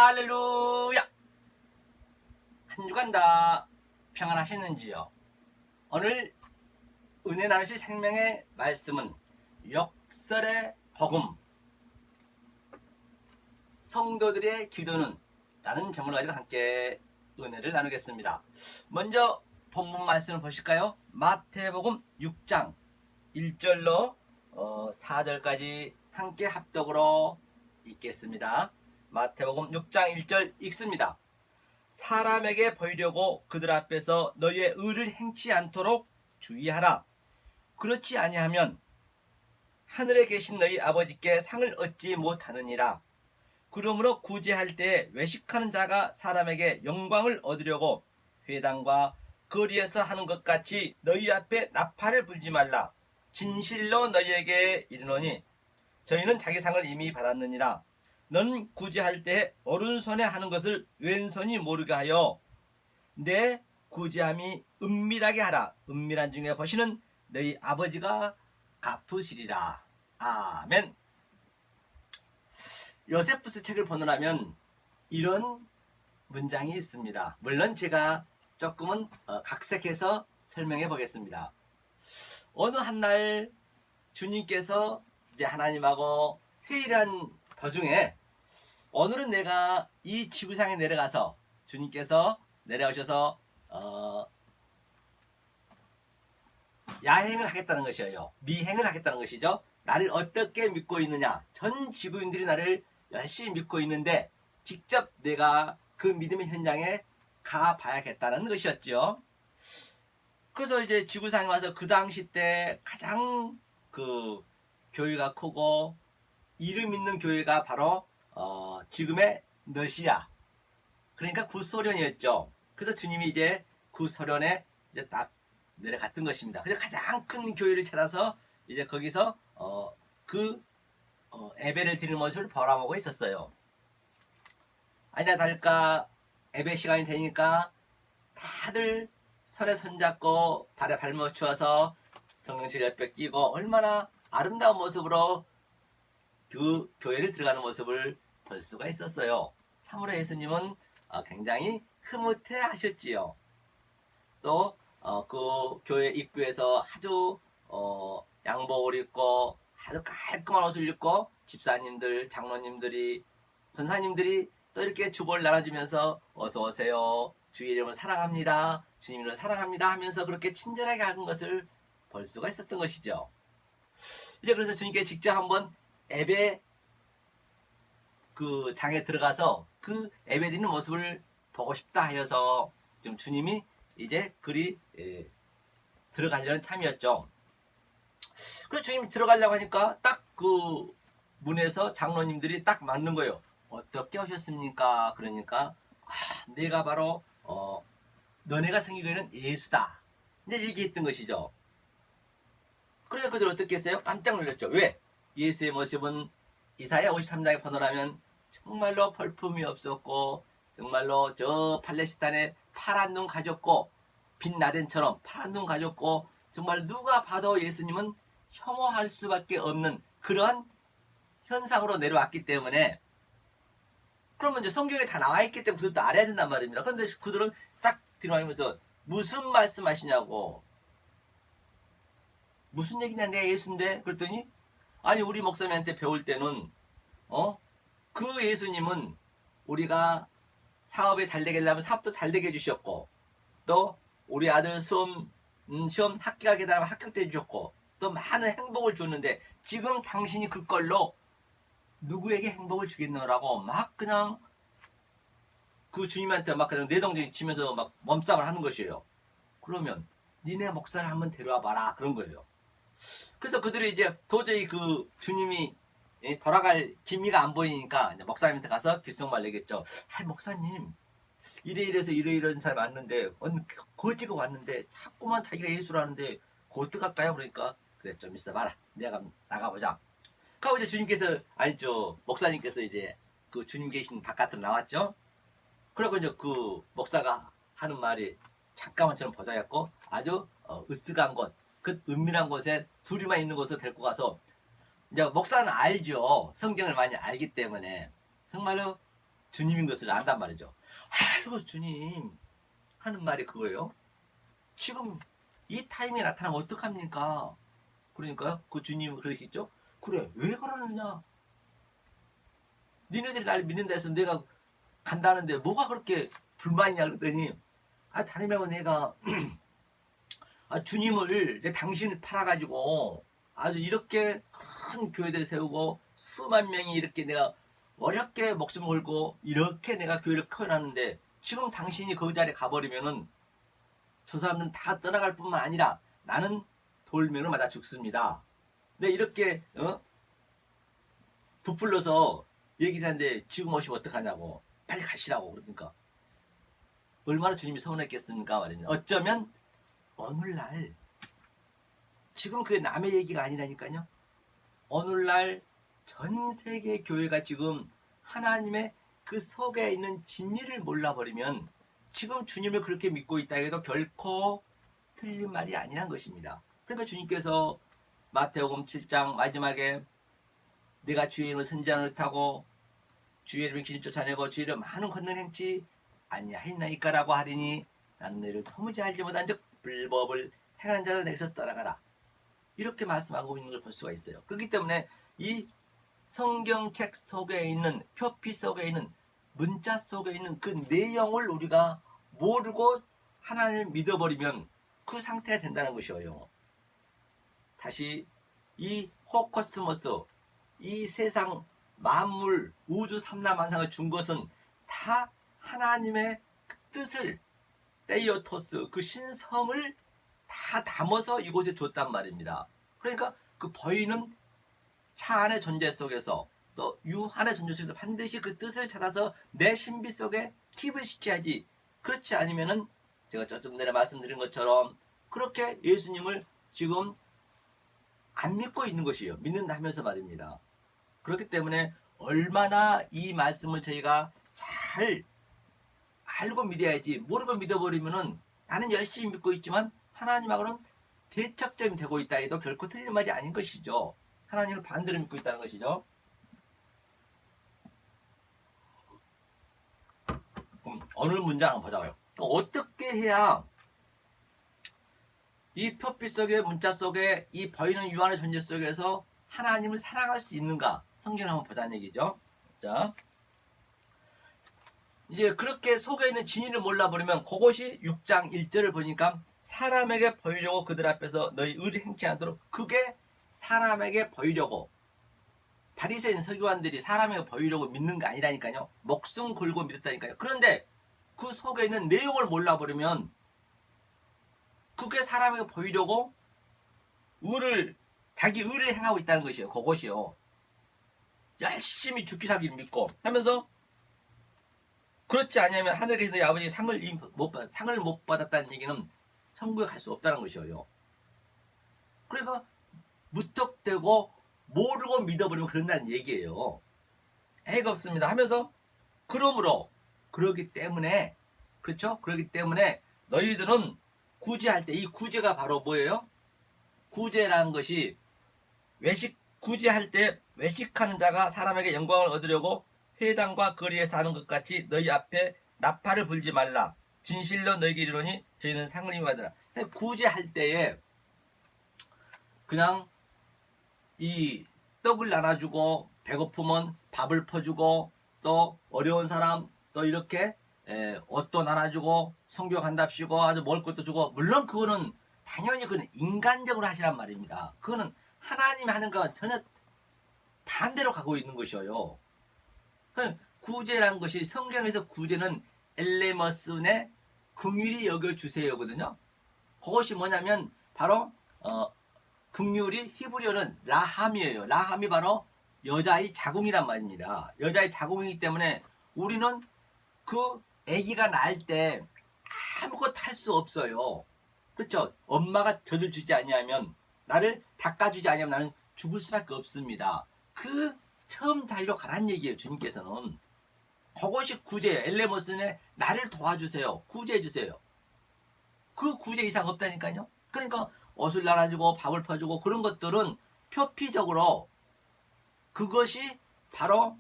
할렐루야! 한 주간 다 평안하셨는지요? 오늘 은혜 나누실 생명의 말씀은 역설의 복음, 성도들의 기도는 라는 제목을 가지고 함께 은혜를 나누겠습니다. 먼저 본문 말씀을 보실까요? 마태복음 6장 1절로 4절까지 함께 합독으로 읽겠습니다. 마태복음 6장 1절 읽습니다. 사람에게 보이려고 그들 앞에서 너희의 의를 행치 않도록 주의하라. 그렇지 아니하면 하늘에 계신 너희 아버지께 상을 얻지 못하느니라. 그러므로 구제할 때 외식하는 자가 사람에게 영광을 얻으려고 회당과 거리에서 하는 것 같이 너희 앞에 나팔을 불지 말라. 진실로 너희에게 이르노니 저희는 자기 상을 이미 받았느니라. 넌 구제할 때 오른손에 하는 것을 왼손이 모르게 하여 내 구제함이 은밀하게 하라. 은밀한 중에 보시는 너희 아버지가 갚으시리라. 아멘. 요세푸스 책을 보느라면 이런 문장이 있습니다. 물론 제가 조금은 각색해서 설명해 보겠습니다. 어느 한날 주님께서 이제 하나님하고 회의를 한 도중에 오늘은 내가 이 지구상에 내려가서 주님께서 내려오셔서 야행을 하겠다는 것이에요. 미행을 하겠다는 것이죠. 나를 어떻게 믿고 있느냐. 전 지구인들이 나를 열심히 믿고 있는데 직접 내가 그 믿음의 현장에 가봐야겠다는 것이었죠. 그래서 이제 지구상에 와서 그 당시 때 가장 그 교회가 크고 이름 있는 교회가 바로 지금의 러시아, 그러니까 구소련이었죠. 그래서 주님이 이제 구소련에 이제 딱 내려갔던 것입니다. 그래서 가장 큰 교회를 찾아서 이제 거기서 예배를 드리는 모습을 바라보고 있었어요. 아니나 다를까 예배 시간이 되니까 다들 손에 손잡고 발에 발못 추어서 성령실 옆에 끼고 얼마나 아름다운 모습으로 그 교회를 들어가는 모습을 볼 수가 있었어요. 참으로 예수님은 굉장히 흐뭇해 하셨지요. 또 그 교회 입구에서 아주 양복을 입고 아주 깔끔한 옷을 입고 집사님들, 장로님들이, 권사님들이 또 이렇게 주보를 나눠주면서 어서 오세요. 주의 이름을 사랑합니다. 주님을 사랑합니다 하면서 그렇게 친절하게 하는 것을 볼 수가 있었던 것이죠. 이제 그래서 주님께 직접 한번 예배 그 장에 들어가서 그 예배 드리는 모습을 보고 싶다 하여서 지금 주님이 이제 그리 들어가려는 참이었죠. 그래서 주님이 들어가려고 하니까 딱 그 문에서 장로님들이 딱 맞는 거예요. 어떻게 오셨습니까? 그러니까 내가 바로 너네가 섬기고 있는 예수다. 이제 얘기했던 것이죠. 그래서 그들 어떻게 했어요? 깜짝 놀랐죠. 왜? 예수의 모습은 이사야 53장에 보노라면 정말로 벌품이 없었고 정말로 저 팔레스타인에 파란 눈 가졌고 빛나덴처럼 파란 눈 가졌고 정말 누가 봐도 예수님은 혐오할 수밖에 없는 그러한 현상으로 내려왔기 때문에, 그러면 이제 성경에 다 나와 있기 때문에 그들도 알아야 된단 말입니다. 그런데 그들은 딱 들어가면서 무슨 말씀하시냐고, 무슨 얘기냐, 내가 예수인데. 그랬더니 아니 우리 목사님한테 배울 때는 그 예수님은 우리가 사업에 잘 되게 하려면 사업도 잘 되게 해주셨고, 또 우리 아들 시험 합격하게 되면 합격도 해주셨고, 또 많은 행복을 줬는데 지금 당신이 그걸로 누구에게 행복을 주겠노라고 막 그냥 그 주님한테 막 그냥 내동댕이 치면서 막 몸싸움을 하는 것이에요. 그러면 니네 목사를 한번 데려와 봐라 그런 거예요. 그래서 그들이 이제 도저히 그 주님이 돌아갈 기미가 안 보이니까 이제 목사님한테 가서 귓속말 내겠죠. 목사님 이래서 이런 사람 왔는데 거지가 왔는데 자꾸만 자기가 예수라는데 어떡할까요? 그러니까 그래 좀 있어봐라. 내가 나가보자. 그리고 이제 주님께서 목사님께서 이제 그 주님 계신 바깥으로 나왔죠. 그리고 이제 그 목사가 하는 말이 잠깐만처럼 보자였고 아주 으쓱한 곳, 그 은밀한 곳에 둘이만 있는 곳을 데리고 가서, 이제 목사는 알죠. 성경을 많이 알기 때문에 정말로 주님인 것을 안단 말이죠. 아이고 주님 하는 말이 그거예요. 지금 이 타이밍에 나타나면 어떡합니까? 그러니까 그 주님은 그러시죠. 그래 왜 그러느냐? 니네들이 날 믿는다 해서 내가 간다는데 뭐가 그렇게 불만이냐 그랬더니 다름이 아니고 내가 주님을 당신을 팔아가지고 아주 이렇게 큰 교회를 세우고 수만 명이 이렇게 내가 어렵게 목숨을 걸고 이렇게 내가 교회를 커놨는데 지금 당신이 그 자리에 가버리면은 저 사람들은 다 떠나갈 뿐만 아니라 나는 돌멩이로 맞아 죽습니다. 네 이렇게 부풀러서 얘기를 하는데 지금 오시면 어떡하냐고 빨리 가시라고 그러니까 얼마나 주님이 서운했겠습니까 말이냐. 어쩌면 오늘날 지금 그게 남의 얘기가 아니라니까요. 오늘날 전 세계 교회가 지금 하나님의 그 속에 있는 진리를 몰라버리면 지금 주님을 그렇게 믿고 있다 해도 결코 틀린 말이 아니란 것입니다. 그러니까 주님께서 마태복음 7장 마지막에 내가 주의 이름을 선지자를 타고 주의 이름을 기름 쫓아내고 주의 이름 많은 권능 행치 아니하였나이까라고 하리니 나는 너희를 도무지 알지 못한 즉 불법을 행하는 자들 내게서 떠나가라. 이렇게 말씀하고 있는 걸 볼 수가 있어요. 그렇기 때문에 이 성경책 속에 있는 표피 속에 있는 문자 속에 있는 그 내용을 우리가 모르고 하나님을 믿어버리면 그 상태가 된다는 것이에요. 다시 이 호코스모스 이 세상 만물 우주 삼라만상을 준 것은 다 하나님의 그 뜻을 테이오토스 그 신성을 다 담아서 이곳에 줬단 말입니다. 그러니까 그 보이는 차 안의 존재 속에서 또 유 안의 존재 속에서 반드시 그 뜻을 찾아서 내 신비 속에 킵을 시켜야지. 그렇지 않으면은 제가 조금 전에 말씀드린 것처럼 그렇게 예수님을 지금 안 믿고 있는 것이에요. 믿는다면서 말입니다. 그렇기 때문에 얼마나 이 말씀을 저희가 잘 알고 믿어야지. 모르고 믿어버리면은 나는 열심히 믿고 있지만 하나님하고는 대척점이 되고 있다 해도 결코 틀린 말이 아닌 것이죠. 하나님을 반대로 믿고 있다는 것이죠. 그럼 오늘 문장 한번 보자고요. 어떻게 해야 이 표피 속에 문자 속에 이 보이는 유한의 존재 속에서 하나님을 사랑할 수 있는가? 성경을 한번 보자는 얘기죠. 자, 이제 그렇게 속에 있는 진리를 몰라버리면 그것이 6장 1절을 보니까 사람에게 보이려고 그들 앞에서 너희 의를 행치 않도록 그게 사람에게 보이려고 바리새인 서기관들이 사람에게 보이려고 믿는 거 아니라니까요. 목숨 걸고 믿었다니까요. 그런데 그 속에 있는 내용을 몰라버리면 그게 사람에게 보이려고 자기 의를 행하고 있다는 것이에요. 그것이요. 열심히 죽기 살기를 믿고 하면서 그렇지 않으면 하늘에 계신 너희 아버지 상을 못 받았다는 얘기는 천국에 갈 수 없다는 것이에요. 그러니까 무턱대고 모르고 믿어버리면 그런다는 얘기예요. 애가 없습니다 하면서 그러므로 그러기 때문에 그렇죠? 그러기 때문에 너희들은 구제할 때 이 구제가 바로 뭐예요? 구제라는 것이 구제할 때 외식하는 자가 사람에게 영광을 얻으려고 회당과 거리에서 하는 것 같이 너희 앞에 나팔을 불지 말라. 진실로 너희에게 이르노니 저희는 상을 임하더라. 구제할 때에 그냥 이 떡을 나눠주고 배고프면 밥을 퍼주고 또 어려운 사람 또 이렇게 옷도 나눠주고 성교 간답시고 아주 먹을 것도 주고 물론 그거는 당연히 그건 인간적으로 하시란 말입니다. 그거는 하나님이 하는 거와 전혀 반대로 가고 있는 것이에요. 구제라는 것이 성경에서 구제는 엘레머스네 긍휼히 여겨주세요거든요. 그것이 뭐냐면 바로 긍휼이 히브리어는 라함이에요. 라함이 바로 여자의 자궁이란 말입니다. 여자의 자궁이기 때문에 우리는 그 아기가 날 때 아무것도 할 수 없어요. 그렇죠? 엄마가 젖을 주지 아니하면 나를 닦아주지 아니하면 나는 죽을 수밖에 없습니다. 그 처음 자리로 가란 얘기예요. 주님께서는. 그것이 구제예요. 엘레모스네 나를 도와주세요. 구제해주세요. 그 구제 이상 없다니까요. 그러니까 옷을 나눠주고 밥을 퍼주고 그런 것들은 표피적으로 그것이 바로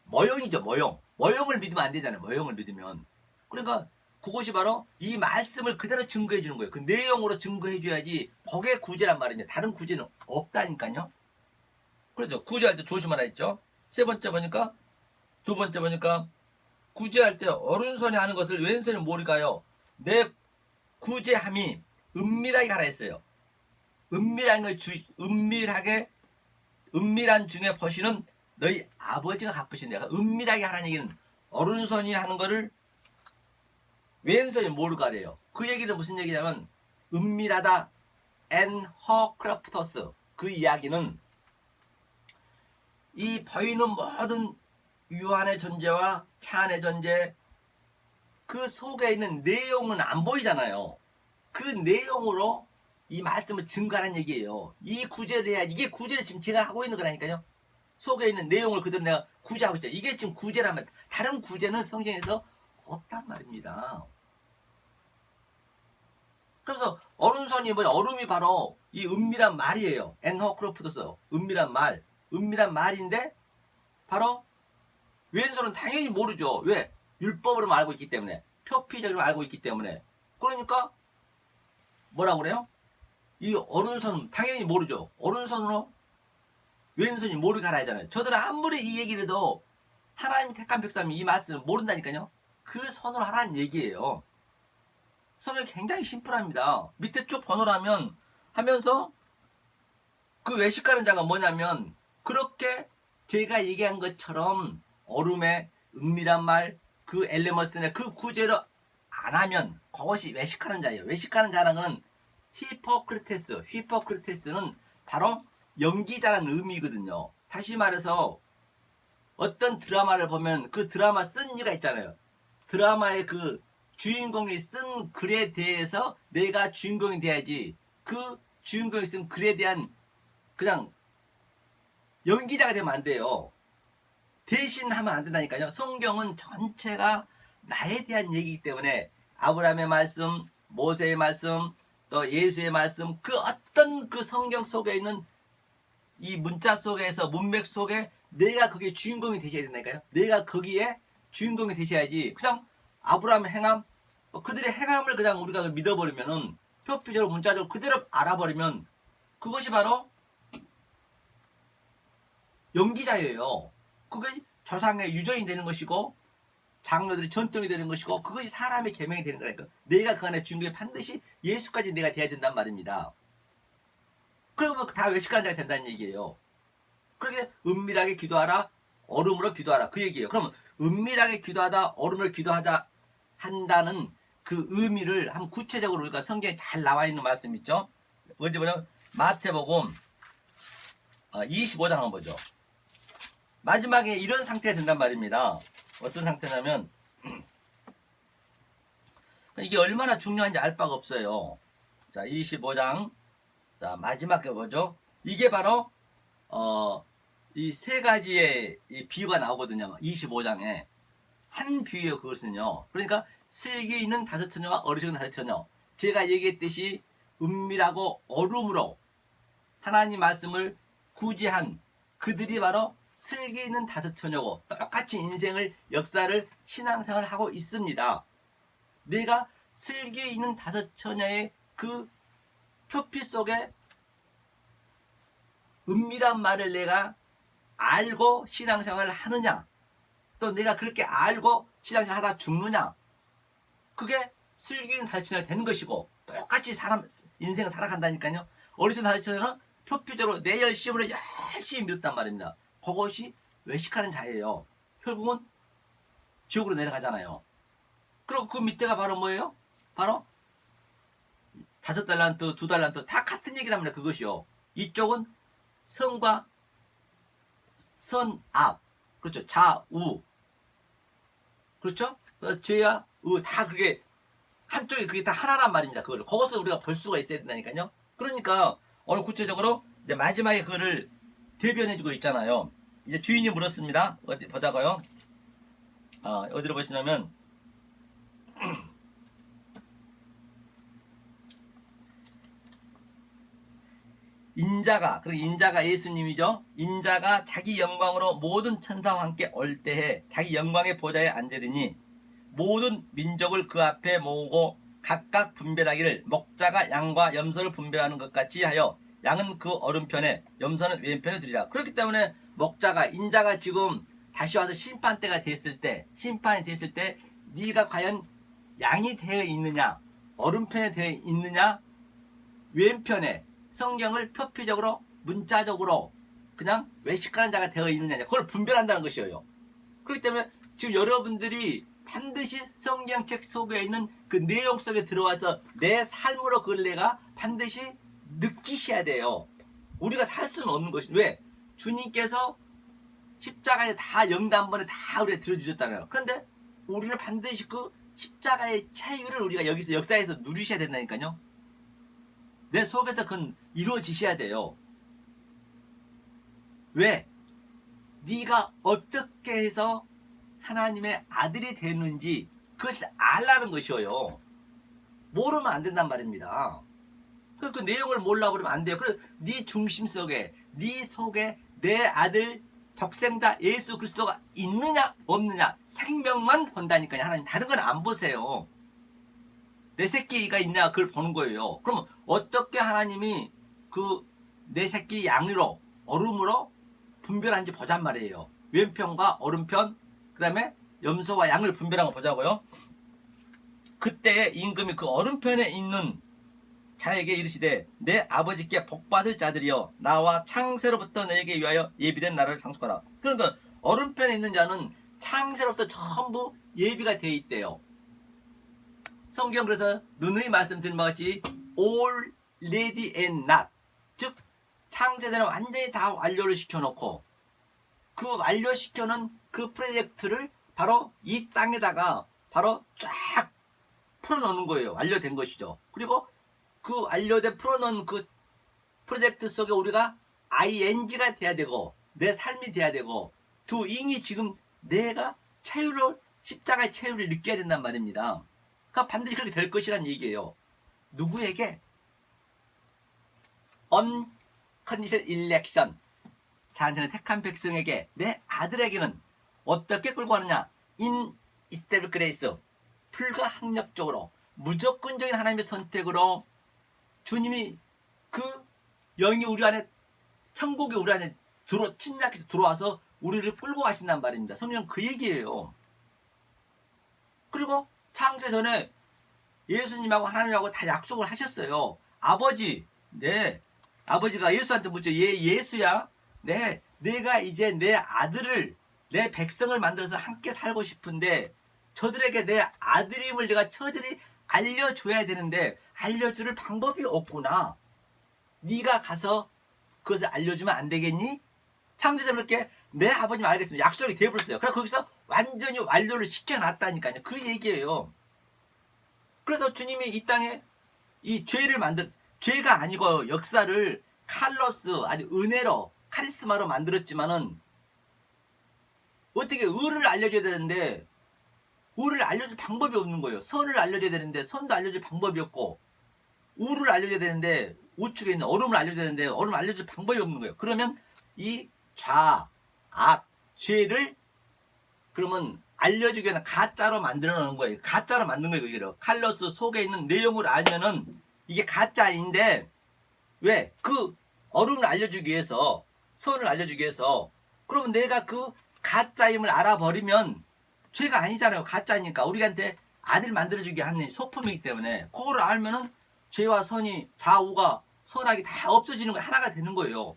모형이죠. 모형. 모형을 믿으면 안 되잖아요. 모형을 믿으면. 그러니까 그것이 바로 이 말씀을 그대로 증거해 주는 거예요. 그 내용으로 증거해 줘야지 그게 구제란 말입니다. 다른 구제는 없다니까요. 그렇죠. 구제할 때 조심하라 했죠. 세 번째 보니까 두 번째 보니까 구제할 때 오른손이 하는 것을 왼손이 모르가요. 내 구제함이 은밀하게 하라 했어요. 은밀한 걸 은밀하게 은밀한 중에 보시는 너희 아버지가 갚으신다. 은밀하게 하라는 얘기는 오른손이 하는 거를 왼손이 모르고 하래요. 그 얘기는 무슨 얘기냐면 은밀하다 앤 허크라프터스. 그 이야기는 이 보이는 모든 유한의 존재와 차안의 존재 그 속에 있는 내용은 안 보이잖아요. 그 내용으로 이 말씀을 증거하는 얘기예요. 이 구제를 해야 이게 구제를 지금 제가 하고 있는 거라니까요. 속에 있는 내용을 그대로 내가 구제하고 있죠. 이게 지금 구제라면 다른 구제는 성경에서 없단 말입니다. 그래서 어른선이 뭐냐? 얼음이 바로 이 은밀한 말이에요. 엔허크로프트스 은밀한 말, 은밀한 말인데 바로 왼손은 당연히 모르죠. 왜? 율법으로만 알고 있기 때문에, 표피적으로 알고 있기 때문에. 그러니까 뭐라고 그래요? 이 오른손은 당연히 모르죠. 오른손으로 왼손이 모르게 하라 하잖아요. 저들은 아무리 이 얘기를 해도 하나님 택한 백성이 이 말씀을 모른다니까요. 그 손으로 하라는 얘기예요. 성경이 굉장히 심플합니다. 밑에 쭉 번호라면 하면서 그 외식하는 자가 뭐냐면 그렇게 제가 얘기한 것처럼 얼음의 은밀한 말, 그 엘레머스의 그 구제를 안 하면 그것이 외식하는 자예요. 외식하는 자라는 것은 히포크리테스는 바로 연기자라는 의미거든요. 다시 말해서 어떤 드라마를 보면 그 드라마 쓴 이유가 있잖아요. 드라마의 그 주인공이 쓴 글에 대해서 내가 주인공이 돼야지 그 주인공이 쓴 글에 대한 그냥 연기자가 되면 안 돼요. 대신하면 안 된다니까요. 성경은 전체가 나에 대한 얘기이기 때문에 아브라함의 말씀, 모세의 말씀, 또 예수의 말씀 그 어떤 그 성경 속에 있는 이 문자 속에서 문맥 속에 내가 거기에 주인공이 되셔야 된다니까요. 내가 거기에 주인공이 되셔야지 그냥 아브라함의 행함 그들의 행함을 그냥 우리가 믿어버리면은 표피적으로 문자적으로 그대로 알아버리면 그것이 바로 연기자예요. 그게 조상의 유전이 되는 것이고 장로들이 전통이 되는 것이고 그것이 사람의 계명이 되는 거니까 내가 그 안에 주인공이 반드시 예수까지 내가 돼야 된단 말입니다. 그러면 다 외식하는 자가 된다는 얘기예요. 그렇게 은밀하게 기도하라 얼음으로 기도하라 그 얘기예요. 그러면 은밀하게 기도하다 얼음으로 기도하자 한다는 그 의미를 한번 구체적으로 우리가 성경에 잘 나와 있는 말씀 있죠. 어디 보면 마태복음 25장 한번 보죠. 마지막에 이런 상태가 된단 말입니다. 어떤 상태냐면 이게 얼마나 중요한지 알 바가 없어요. 자 25장 자 마지막에 보죠. 이게 바로 이 세 가지의 이 비유가 나오거든요. 25장에 한 비유예요. 그것은요. 그러니까 슬기 있는 다섯 처녀와 어리석은 다섯 처녀. 제가 얘기했듯이 은밀하고 얼음으로 하나님 말씀을 구제한 그들이 바로 슬기 있는 다섯 처녀고 똑같이 인생을 역사를 신앙생활을 하고 있습니다. 내가 슬기 있는 다섯 처녀의 그 표피 속에 은밀한 말을 내가 알고 신앙생활을 하느냐 또 내가 그렇게 알고 신앙생활 하다 죽느냐 그게 슬기 있는 다섯 처녀가 되는 것이고 똑같이 사람 인생을 살아간다니까요. 어리석은 다섯 처녀는 표피적으로 내 열심으로 열심히 믿었단 말입니다. 그것이 외식하는 자예요. 결국은 지옥으로 내려가잖아요. 그리고 그 밑에가 바로 뭐예요? 바로 5달란트, 2달란트 다 같은 얘기를 합니다. 그것이요. 이쪽은 선과 선 앞, 그렇죠. 좌우, 그렇죠. 죄와 다 그게 한쪽에 그게 다 하나란 말입니다. 그것을 우리가 볼 수가 있어야 된다니까요. 그러니까 오늘 구체적으로 이제 마지막에 그거를 대변해주고 있잖아요. 이제 주인이 물었습니다. 어디 보자고요. 어디로 보시냐면 인자가, 그리고 인자가 예수님이죠. 인자가 자기 영광으로 모든 천사와 함께 올 때에 자기 영광의 보좌에 앉으리니 모든 민족을 그 앞에 모으고 각각 분별하기를 목자가 양과 염소를 분별하는 것 같이 하여 양은 그 오른편에 염소는 왼편에 두리라. 그렇기 때문에 목자가 인자가 지금 다시 와서 심판때가 됐을 때, 심판이 됐을 때 네가 과연 양이 되어 있느냐, 오른편에 되어 있느냐, 왼편에 성경을 표피적으로 문자적으로 그냥 외식하는 자가 되어 있느냐, 그걸 분별한다는 것이에요. 그렇기 때문에 지금 여러분들이 반드시 성경책 속에 있는 그 내용 속에 들어와서 내 삶으로 그걸 내가 반드시 느끼셔야 돼요. 우리가 살 수는 없는 것이, 왜? 주님께서 십자가에 다 영단번에 다 우리가 들어주셨잖아요. 그런데 우리는 반드시 그 십자가의 차유를 우리가 여기서 역사에서 누리셔야 된다니까요. 내 속에서 그건 이루어지셔야 돼요. 왜? 네가 어떻게 해서 하나님의 아들이 되는지 그것을 알라는 것이에요. 모르면 안 된단 말입니다. 그 내용을 몰라 버리면 안 돼요. 그래서 네 중심 속에, 네 속에 내 아들 독생자 예수 그리스도가 있느냐 없느냐 생명만 본다니까요. 하나님 다른 건 안 보세요. 내 새끼가 있냐 그걸 보는 거예요. 그러면 어떻게 하나님이 그 내 새끼 양으로 얼음으로 분별한지 보잔 말이에요. 왼편과 오른편, 그 다음에 염소와 양을 분별한 거 보자고요. 그때 임금이 그 오른편에 있는 자에게 이르시되 내 아버지께 복받을 자들이여 나와 창세로부터 너에게 위하여 예비된 나라를 상속하라. 그러니까 오른편에 있는 자는 창세로부터 전부 예비가 되어 있대요. 성경 그래서 누누이 말씀드린 바와 같이 already and not, 즉 창세전에 완전히 다 완료를 시켜놓고 그 완료시켜놓은 그 프로젝트를 바로 이 땅에다가 바로 쫙 풀어놓는 거예요. 완료된 것이죠. 그리고 그 완료된 풀어놓은 그 프로젝트 속에 우리가 ing가 돼야 되고 내 삶이 돼야 되고 doing이 지금 내가 체유를 십자가의 체유를 느껴야 된단 말입니다. 그러니까 반드시 그렇게 될 것이란 얘기예요. 누구에게? unconditional election, 자신의 택한 백성에게, 내 아들에게는 어떻게 끌고 가느냐? in established grace, 불가항력적으로 무조건적인 하나님의 선택으로 주님이 그 영이 우리 안에, 천국이 우리 안에 침략해서 들어와서 우리를 끌고 가신단 말입니다. 성경 그 얘기예요. 그리고 창세전에 예수님하고 하나님하고 다 약속을 하셨어요. 아버지, 네, 아버지가 예수한테 묻죠. 예수야, 네, 내가 이제 내 아들을, 내 백성을 만들어서 함께 살고 싶은데 저들에게 내 아들임을 내가 처절히 알려줘야 되는데 알려줄 방법이 없구나. 네가 가서 그것을 알려주면 안 되겠니? 창세전에 이렇게 네 아버님 알겠습니다. 약속이 되어버렸어요. 그래서 거기서 완전히 완료를 시켜놨다니까요. 그 얘기예요. 그래서 주님이 이 땅에 이 죄를 죄가 아니고 역사를 칼로스, 아니 은혜로, 카리스마로 만들었지만은 어떻게 의를 알려줘야 되는데 의를 알려줄 방법이 없는 거예요. 선을 알려줘야 되는데 선도 알려줄 방법이 없고, 우를 알려줘야 되는데 우측에 있는 얼음을 알려줘야 되는데 얼음을 알려줄 방법이 없는 거예요. 그러면 이 좌, 악, 죄를 그러면 알려주기 위해서 가짜로 만들어 놓은 거예요. 가짜로 만든 거예요. 이게 칼로스 속에 있는 내용을 알면은 이게 가짜인데, 왜? 그 얼음을 알려주기 위해서, 선을 알려주기 위해서, 그러면 내가 그 가짜임을 알아버리면 죄가 아니잖아요. 가짜니까. 우리한테 아들 만들어주기 하는 소품이기 때문에 그거를 알면은 죄와 선이, 좌우가, 선악이 다 없어지는 거예요. 하나가 되는 거예요.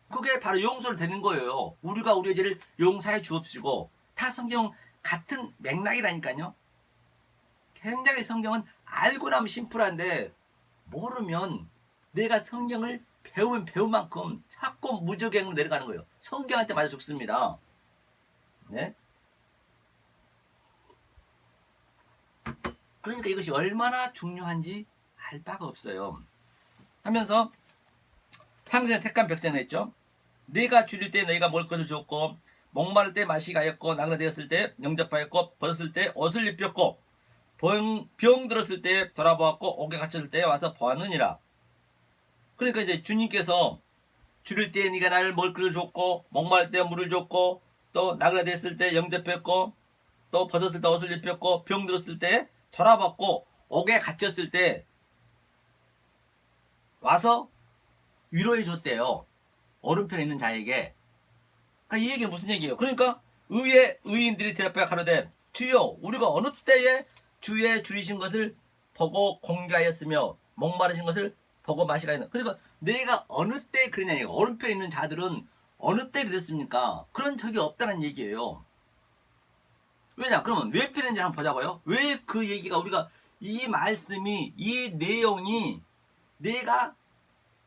그게 바로 용서를 되는 거예요. 우리가 우리의 죄를 용서해 주옵시고. 다 성경 같은 맥락이라니까요. 굉장히 성경은 알고 나면 심플한데 모르면 내가 성경을 배우면 배운 만큼 자꾸 무적행으로 내려가는 거예요. 성경한테 맞아 죽습니다. 네? 그러니까 이것이 얼마나 중요한지 알 바가 없어요. 하면서 창세전에 택한 백성을 했죠. 네가 줄일 때 너희가 먹을 것을 주었고, 목마를 때 마시게 하였고, 나그네되었을 때 영접하였고, 벗었을 때 옷을 입혔고, 병 들었을 때 돌아보았고, 옥에 갇혔을 때 와서 보았느니라. 그러니까 이제 주님께서 줄일 때 네가 나를 먹을 것을 줬고 목마를 때 물을 줬고 또 나그네됐을 때 영접했고 또 벗었을 때 옷을 입혔고 병들었을 때 돌아봤고 옥에 갇혔을 때 와서 위로해 줬대요. 오른편에 있는 자에게. 그러니까 이 얘기는 무슨 얘기예요? 그러니까 의인들이 대답하여 가로되 주여 우리가 어느 때에 주의 줄이신 것을 보고 공개하였으며 목마르신 것을 보고 마시가였나. 그러니까 내가 어느 때 그러냐 이거. 오른편에 있는 자들은 어느 때 그랬습니까? 그런 적이 없다는 얘기예요. 왜냐? 그러면 왜 필요한지 한번 보자고요. 왜 그 얘기가 우리가 이 말씀이 이 내용이 내가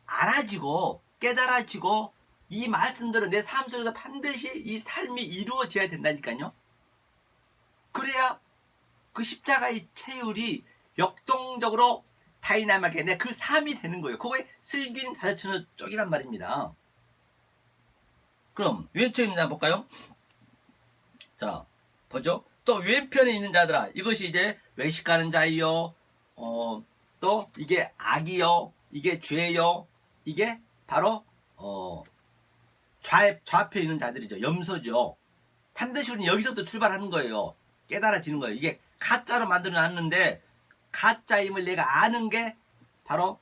알아지고 깨달아지고 이 말씀들은 내 삶 속에서 반드시 이 삶이 이루어져야 된다니까요. 그래야 그 십자가의 체율이 역동적으로 다이나믹하게 내 그 삶이 되는 거예요. 그거에 슬긴 다저치는 쪽이란 말입니다. 그럼 왼쪽입니다. 볼까요? 자, 보죠. 또 왼편에 있는 자들아, 이것이 이제 외식하는 자이요, 또 이게 악이요, 이게 죄요, 이게 바로 좌편에 있는 자들이죠. 염소죠. 반드시 우리는 여기서부터 출발하는 거예요. 깨달아지는 거예요. 이게 가짜로 만들어 놨는데 가짜임을 내가 아는 게 바로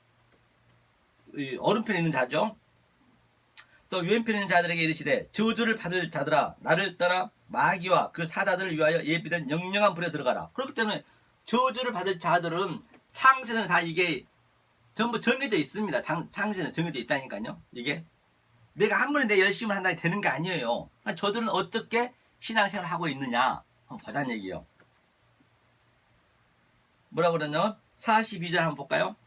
오른편에 있는 자죠. 또 왼편에 있는 자들에게 이르시되 저주를 받을 자들아 나를 따라 마귀와 그 사자들을 위하여 예비된 영영한 불에 들어가라. 그렇기 때문에 저주를 받을 자들은 창세는 다 이게 전부 정해져 있습니다. 창세는 정해져 있다니까요. 이게 내가 한 번에 내 열심을 한다고 되는 게 아니에요. 그러니까 저들은 어떻게 신앙생활을 하고 있느냐 한번 보자는 얘기예요. 뭐라고 그러냐면 42절 한번 볼까요?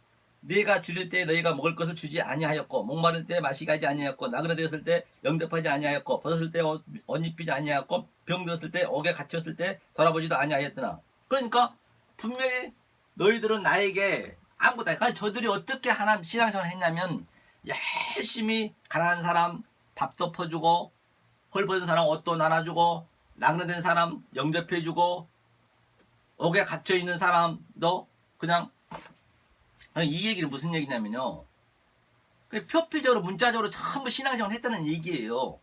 네가 줄일 때 너희가 먹을 것을 주지 아니하였고 목마를 때 마시게 하지 아니하였고 나그네되었을 때 영접하지 아니하였고 벗었을 때 옷 입히지 아니하였고 병들었을 때 옥에 갇혔을 때 돌아보지도 아니하였더나. 그러니까 분명히 너희들은 나에게 아무것도 아니야. 그러니까 저들이 어떻게 하나님 신앙생활을 했냐면 열심히 가난한 사람 밥도 퍼주고 헐벗은 사람 옷도 나눠주고 나그네된 사람 영접해주고 옥에 갇혀있는 사람도 그냥 이 얘기는 무슨 얘기냐면요. 표피적으로 문자적으로 전부 신앙생활을 했다는 얘기예요.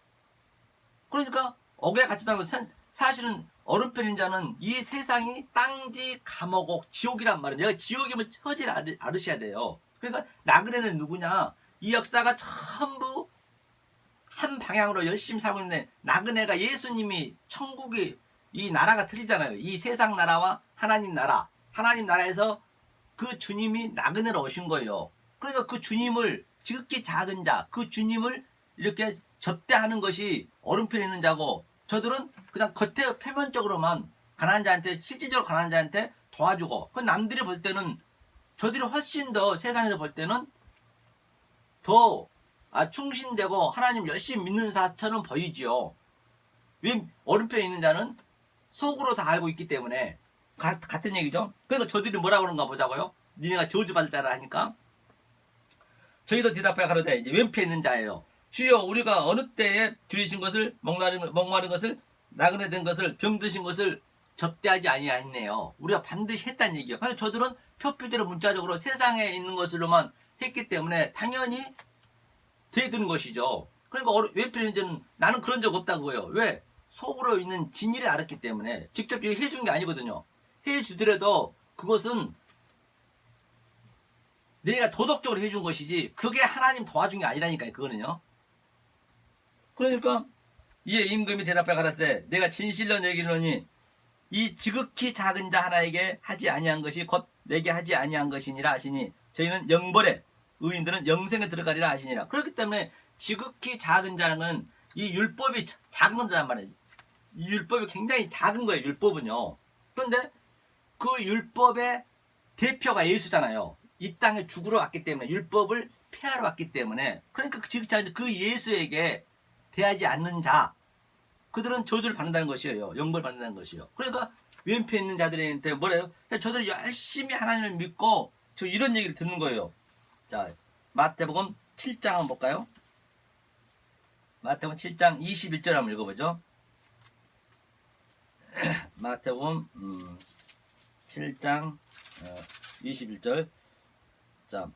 그러니까 옥에 갇혔다는 것은 사실은 오른편인 자는 이 세상이 땅지 감옥 지옥이란 말이에요. 내가 지옥임을 처지를 알으셔야 돼요. 그러니까 나그네는 누구냐. 이 역사가 전부 한 방향으로 열심히 살고 있는데 나그네가 예수님이 천국이 이 나라가 틀리잖아요. 이 세상 나라와 하나님 나라. 하나님 나라에서 그 주님이 나그네로 오신 거예요. 그러니까 그 주님을 지극히 작은 자, 그 주님을 이렇게 접대하는 것이 오른편에 있는 자고 저들은 그냥 겉에 표면적으로만 가난한 자한테 실질적으로 가난한 자한테 도와주고 그 남들이 볼 때는 저들이 훨씬 더 세상에서 볼 때는 더 충신되고 하나님 열심히 믿는 사처럼 보이지요. 왜 오른편에 있는 자는 속으로 다 알고 있기 때문에 같은 얘기죠. 그러니까 저들이 뭐라고 그런가 보자고요. 니네가 저주받을 자라 하니까 저희도 대답하여 가로되 이제 왼편에 있는 자예요. 주여 우리가 어느 때에 줄이신 것을 목마른 것을 나그네된 것을 병드신 것을 접대하지 아니하였네요. 우리가 반드시 했다는 얘기예요. 그래서 저들은 표피대로 문자적으로 세상에 있는 것으로만 했기 때문에 당연히 대드는 것이죠. 그러니까 왼편에 있는 자는 나는 그런 적 없다고요. 왜? 속으로 있는 진리를 알았기 때문에 직접 이렇게 해준 게 아니거든요. 해주더라도 그것은 내가 도덕적으로 해준 것이지 그게 하나님 도와준 게 아니라니까요. 그거는요. 그러니까 이에 임금이 대답해 가라사대 때 내가 진실로 내기노니 이 지극히 작은 자 하나에게 하지 아니한 것이 곧 내게 하지 아니한 것이니라 하시니 저희는 영벌에 의인들은 영생에 들어가리라 하시니라. 그렇기 때문에 지극히 작은 자는 이 율법이 작은 건단 말이에요. 이 율법이 굉장히 작은 거예요. 율법은요. 그런데 그 율법의 대표가 예수잖아요. 이 땅에 죽으러 왔기 때문에 율법을 폐하러 왔기 때문에 그러니까 그 예수에게 대하지 않는 자 그들은 저주를 받는다는 것이에요. 영벌을 받는다는 것이에요. 그러니까 왼편에 있는 자들한테 뭐래요? 저들 열심히 하나님을 믿고 저 이런 얘기를 듣는 거예요. 자, 마태복음 7장 한번 볼까요? 마태복음 7장 21절 한번 읽어보죠. 마태복음 7장 21절. 자,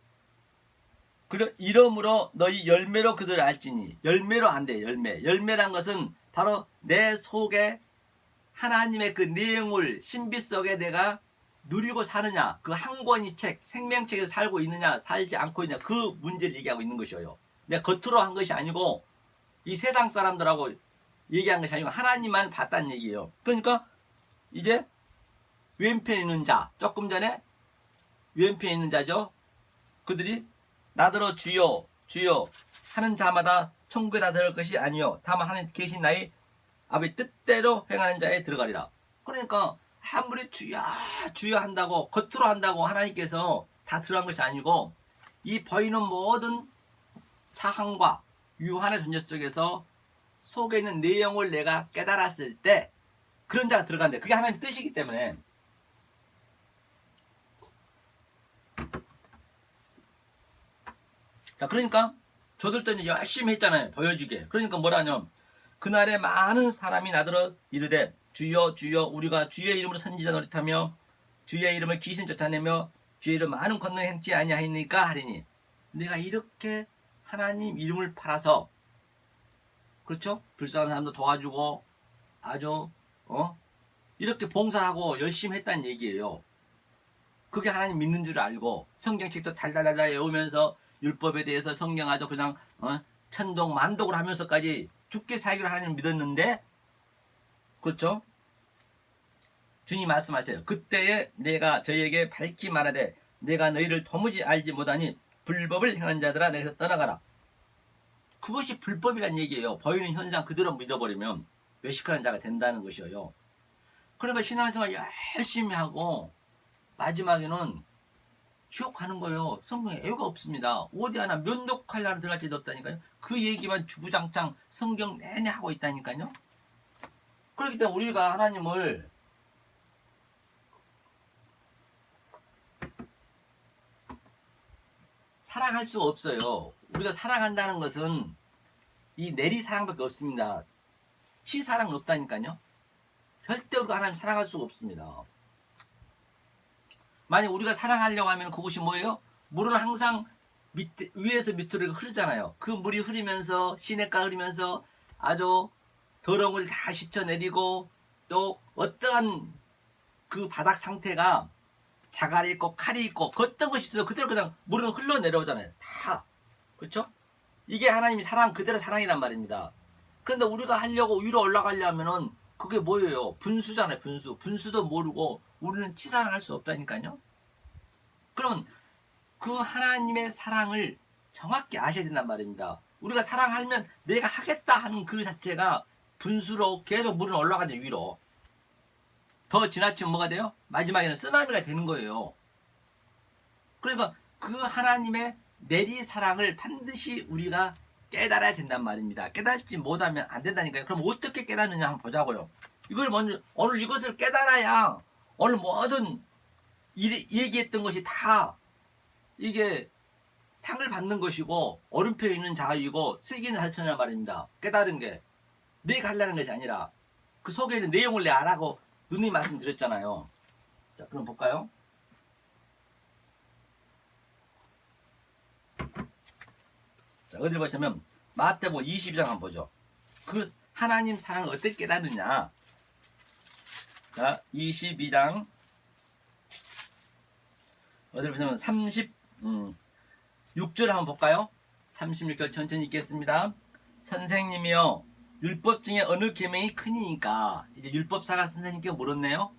이러므로 너희 열매로 그들을 알지니. 열매로 안 돼. 열매란 것은 바로 내 속에 하나님의 그 내용을 신비 속에 내가 누리고 사느냐, 그 한 권의 책, 생명책에서 살고 있느냐, 살지 않고 있느냐, 그 문제를 얘기하고 있는 것이에요. 내가 겉으로 한 것이 아니고 이 세상 사람들하고 얘기한 것이 아니고 하나님만 봤다는 얘기예요. 그러니까 이제 왼편에 있는 자, 조금 전에 왼편에 있는 자죠. 그들이 나더러 주여 주여 하는 자마다 천국에 다 들어갈 것이 아니요 다만 하나님 계신 나의 아버지 뜻대로 행하는 자에 들어가리라. 그러니까 아무리 주여 주여 한다고 겉으로 한다고 하나님께서 다 들어간 것이 아니고 이 보이는 모든 차항과 유한의 존재 속에서 속에 있는 내용을 내가 깨달았을 때 그런 자가 들어간대. 그게 하나님의 뜻이기 때문에. 자, 그러니까 저들도 이제 열심히 했잖아요. 보여주게. 그러니까 뭐라냐면 그날에 많은 사람이 나더러 이르되 주여 주여 우리가 주의 이름으로 선지자 노릇하며 주의 이름을 귀신 쫓아내며 주의 이름 많은 권능 행치 아니하니까 하리니. 내가 이렇게 하나님 이름을 팔아서 그렇죠? 불쌍한 사람도 도와주고 아주 이렇게 봉사하고 열심히 했다는 얘기예요. 그게 하나님 믿는 줄 알고 성경책도 달달달달 외우면서 율법에 대해서 성경 아주 그냥 천독 만독을 하면서까지 죽게 살기로 하나님을 믿었는데 그렇죠? 주님 말씀하세요. 그때에 내가 저희에게 밝히 말하되 내가 너희를 도무지 알지 못하니 불법을 행하는 자들아 내게서 떠나가라. 그것이 불법이란 얘기예요. 보이는 현상 그대로 믿어버리면 외식하는 자가 된다는 것이에요. 그러니까 신앙생활 열심히 하고 마지막에는 지옥 가는 거예요. 성경에 애가 없습니다. 어디 하나 면도칼라로 들어갈 데도 없다니까요. 그 얘기만 주구장창 성경 내내 하고 있다니까요. 그렇기 때문에 우리가 하나님을 사랑할 수가 없어요. 우리가 사랑한다는 것은 이 내리 사랑밖에 없습니다. 치 사랑은 없다니까요. 절대 우리가 하나님 사랑할 수가 없습니다. 만약 우리가 사랑하려고 하면 그것이 뭐예요? 물은 항상 위에서 밑으로 흐르잖아요. 그 물이 흐르면서 시냇가 흐르면서 아주 더러운 걸 다 씻어내리고 또 어떠한 그 바닥 상태가 자갈이 있고 칼이 있고 어떤 것이 있어도 그대로 그냥 물은 흘러내려오잖아요. 다. 그렇죠? 이게 하나님이 사랑 그대로 사랑이란 말입니다. 그런데 우리가 하려고 위로 올라가려면은 그게 뭐예요? 분수잖아요. 분수도 모르고 우리는 치사랑할 수 없다니까요. 그러면 그 하나님의 사랑을 정확히 아셔야 된단 말입니다. 우리가 사랑하면 내가 하겠다 하는 그 자체가 분수로 계속 물은 올라가죠. 위로. 더 지나치면 뭐가 돼요? 마지막에는 쓰나미가 되는 거예요. 그러니까 그 하나님의 내리 사랑을 반드시 우리가 깨달아야 된단 말입니다. 깨닫지 못하면 안 된다니까요. 그럼 어떻게 깨닫느냐 한번 보자고요. 이걸 먼저 오늘 이것을 깨달아야 오늘 모든 얘기했던 것이 다 이게 상을 받는 것이고 얼음표에 있는 자유이고 슬기는 살천이란 말입니다. 깨달은 게 내가 하려는 것이 아니라 그 속에 있는 내용을 내 알라고 누님이 말씀드렸잖아요. 자, 그럼 볼까요? 자, 어디 보시면 마태복음 22장 한번 보죠. 그 하나님 사랑을 어떻게 깨닫느냐. 자, 22장 어디 보시면 36절 한번 볼까요? 36절 천천히 읽겠습니다. 선생님이요, 율법 중에 어느 계명이 크니까. 이제 율법사가 선생님께 물었네요.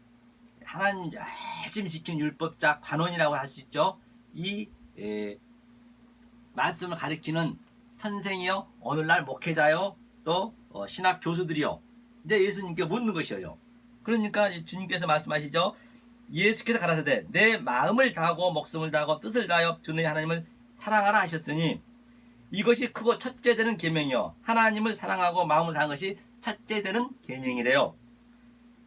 하나님 열심히 지킨 율법자 관원이라고 할 수 있죠. 이 말씀을 가리키는 선생이요, 오늘날 목회자요, 또 신학 교수들이요. 이제 예수님께 묻는 것이에요. 그러니까 주님께서 말씀하시죠. 예수께서 가라사대 내 마음을 다하고 목숨을 다하고 뜻을 다하여 주 너희 하나님을 사랑하라 하셨으니 이것이 크고 첫째 되는 계명이요, 하나님을 사랑하고 마음을 다한 것이 첫째 되는 계명이래요.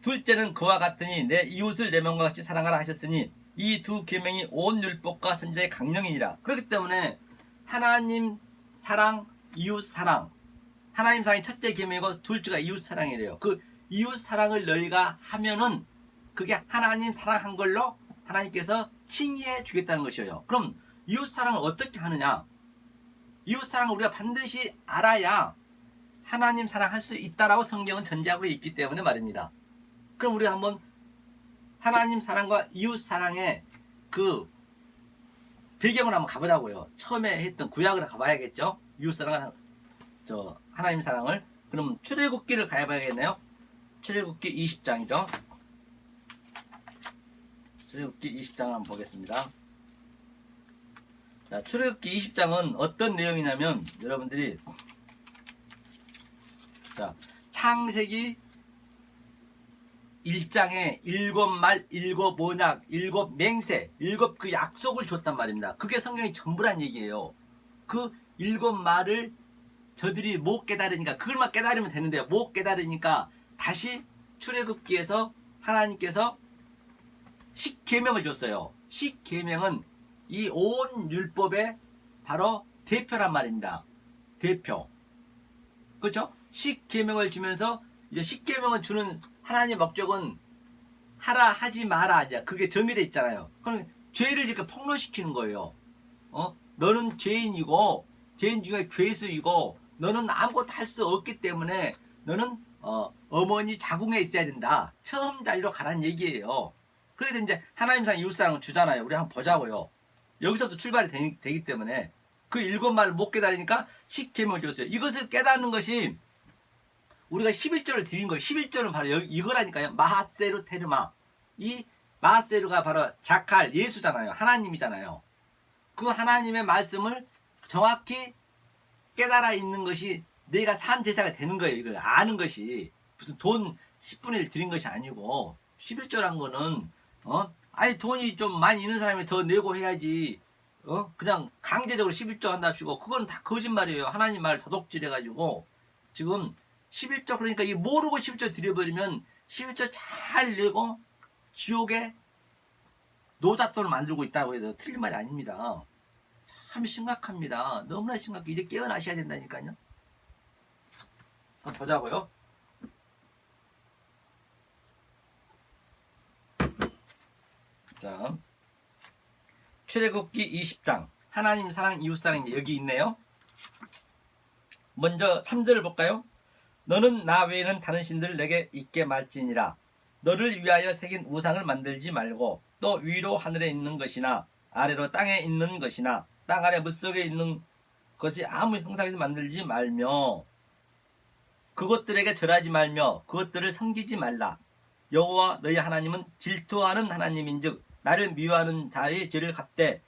둘째는 그와 같으니 내 이웃을 내 명과 같이 사랑하라 하셨으니 이 두 계명이 온 율법과 선지자의 강령이니라. 그렇기 때문에 하나님 사랑, 이웃 사랑, 하나님 사랑이 첫째 계명이고 둘째가 이웃 사랑이래요. 그 이웃 사랑을 너희가 하면은 그게 하나님 사랑한 걸로 하나님께서 칭의해 주겠다는 것이에요. 그럼 이웃 사랑을 어떻게 하느냐? 이웃 사랑을 우리가 반드시 알아야 하나님 사랑할 수 있다라고 성경은 전제하고 있기 때문에 말입니다. 그럼 우리가 한번 하나님 사랑과 이웃 사랑의 그 배경을 한번 가보자고요. 처음에 했던 구약을 가봐야겠죠. 이웃 사랑, 하나님 사랑을. 그럼 출애굽기를 가봐야겠네요. 출애굽기 20장이죠. 출애굽기 20장 한번 보겠습니다. 자, 출애굽기 20장은 어떤 내용이냐면 여러분들이 자, 창세기 1장에 7말, 7언약, 7맹세, 7그 약속을 줬단 말입니다. 그게 성경이 전부란 얘기예요. 그 7말을 저들이 못 깨달으니까 그걸만 깨달으면 되는데 못 깨달으니까 다시 출애굽기에서 하나님께서 십계명을 줬어요. 십계명은 이 온 율법의 바로 대표란 말입니다. 대표. 그렇죠? 십계명을 주면서 이제 십계명을 주는 하나님의 목적은 하라 하지 마라 이제 그게 정의돼 있잖아요. 그럼 죄를 이렇게 폭로시키는 거예요. 너는 죄인이고 죄인 중에 괴수이고 너는 아무것도 할 수 없기 때문에 너는 어머니 자궁에 있어야 된다. 처음 자리로 가라는 얘기예요. 그래서 이제 하나님 사랑 이웃 사랑을 주잖아요. 우리 한번 보자고요. 여기서부터 출발이 되기 때문에 그 7말을 못 깨달으니까 십계명을 줬어요. 이것을 깨닫는 것이 우리가 11절을 드린 거예요. 11절은 바로 이거라니까요. 마하세루 테르마. 이 마하세루가 바로 자칼 예수잖아요. 하나님이잖아요. 그 하나님의 말씀을 정확히 깨달아 있는 것이 내가 산 제사가 되는 거예요. 이걸 아는 것이 무슨 돈 10분의 1 드린 것이 아니고 11절 한 거는 아니 돈이 좀 많이 있는 사람이 더 내고 해야지 그냥 강제적으로 11조 한답시고 그건 다 거짓말이에요. 하나님 말 도둑질해가지고 지금 11조 그러니까 이 모르고 11조 드려버리면 11조 잘 내고 지옥에 노잣돈을 만들고 있다고 해서 틀린 말이 아닙니다. 참 심각합니다. 너무나 심각해. 이제 깨어나셔야 된다니까요. 한번 보자고요. 자, 출애굽기 20장 하나님 사랑 이웃 사랑이 여기 있네요. 먼저 3절을 볼까요? 너는 나 외에는 다른 신들을 내게 있게 말지니라. 너를 위하여 새긴 우상을 만들지 말고 또 위로 하늘에 있는 것이나 아래로 땅에 있는 것이나 땅 아래 물속에 있는 것이 아무 형상에도 만들지 말며 그것들에게 절하지 말며 그것들을 섬기지 말라. 여호와 너희 하나님은 질투하는 하나님인즉 나를 미워하는 자의 죄를 갚되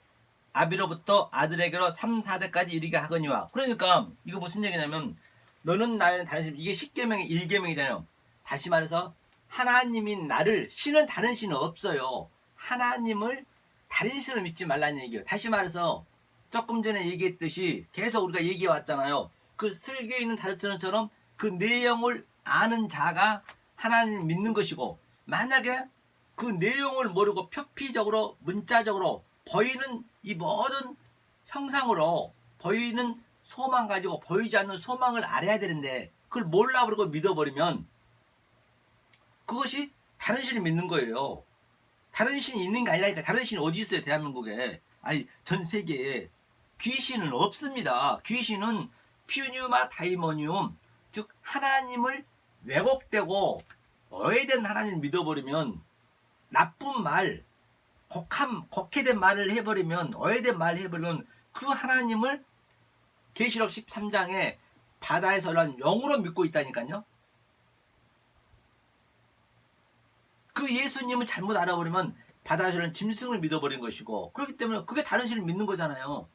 아비로부터 아들에게로 3, 4대까지 이르게 하거니와. 그러니까 이거 무슨 얘기냐면 너는 나에는 다른 신, 이게 10계명의 1계명이잖아요. 다시 말해서 하나님인 나를, 신은 다른 신은 없어요. 하나님을 다른 신을 믿지 말라는 얘기예요. 다시 말해서 조금 전에 얘기했듯이 계속 우리가 얘기해 왔잖아요. 그 슬기에 있는 다섯처럼 그 내용을 아는 자가 하나님을 믿는 것이고, 만약에 그 내용을 모르고 표피적으로 문자적으로 보이는 이 모든 형상으로 보이는 소망 가지고 보이지 않는 소망을 알아야 되는데 그걸 몰라 버리고 믿어버리면 그것이 다른 신을 믿는 거예요. 다른 신이 있는 게 아니라니까. 다른 신이 어디 있어요? 대한민국에. 아니 전 세계에 귀신은 없습니다. 귀신은 퓨뉴마 다이모니움, 즉 하나님을 왜곡되고 오해된 하나님을 믿어버리면, 나쁜 말, 곡해된 말을 해버리면, 오해된 말을 해버리면 그 하나님을 계시록 13장에 바다에서 올라온 영으로 믿고 있다니까요. 그 예수님을 잘못 알아버리면 바다에서 올라온 짐승을 믿어버린 것이고, 그렇기 때문에 그게 다른 신을 믿는 거잖아요.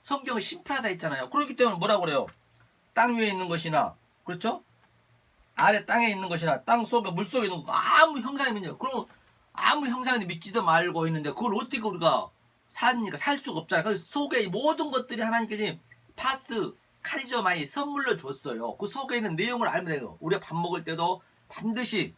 성경은 심플하다 했잖아요. 그렇기 때문에 뭐라고 그래요? 땅 위에 있는 것이나, 그렇죠? 아래 땅에 있는 것이나 땅 속에 물 속에 있는 거 아무 형상이 믿냐? 그럼 아무 형상이 믿지도 말고 있는데 그걸 어떻게 우리가 사니까 살 수가 없잖아요. 그 속에 모든 것들이 하나님께서 파스 카리조마이 선물로 줬어요. 그 속에 있는 내용을 알면 돼요. 우리가 밥 먹을 때도 반드시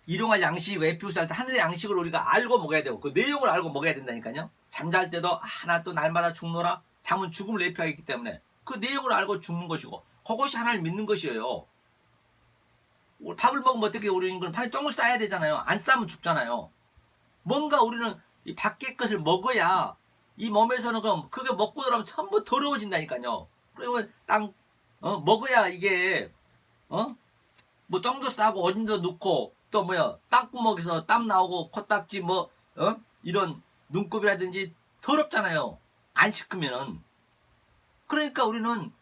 일용할 양식, 에피우스 할 때 하늘의 양식을 우리가 알고 먹어야 되고 그 내용을 알고 먹어야 된다니까요. 잠잘 때도 나 또 날마다 죽노라. 잠은 죽음을 예표하기 때문에 그 내용을 알고 죽는 것이고 그것이 하나님을 믿는 것이에요. 밥을 먹으면 어떻게 우리는 판에 똥을 싸야 되잖아요. 안 싸면 죽잖아요. 뭔가 우리는 이 밖의 것을 먹어야 이 몸에서는 그럼 그게 먹고 들어가면 전부 더러워진다니까요. 그리고 땅 먹어야 이게 뭐 똥도 싸고 어딘도 넣고 또 뭐야 땅구멍에서 땀 나오고 코딱지 뭐 이런 눈곱이라든지 더럽잖아요. 안 씻으면은. 그러니까 우리는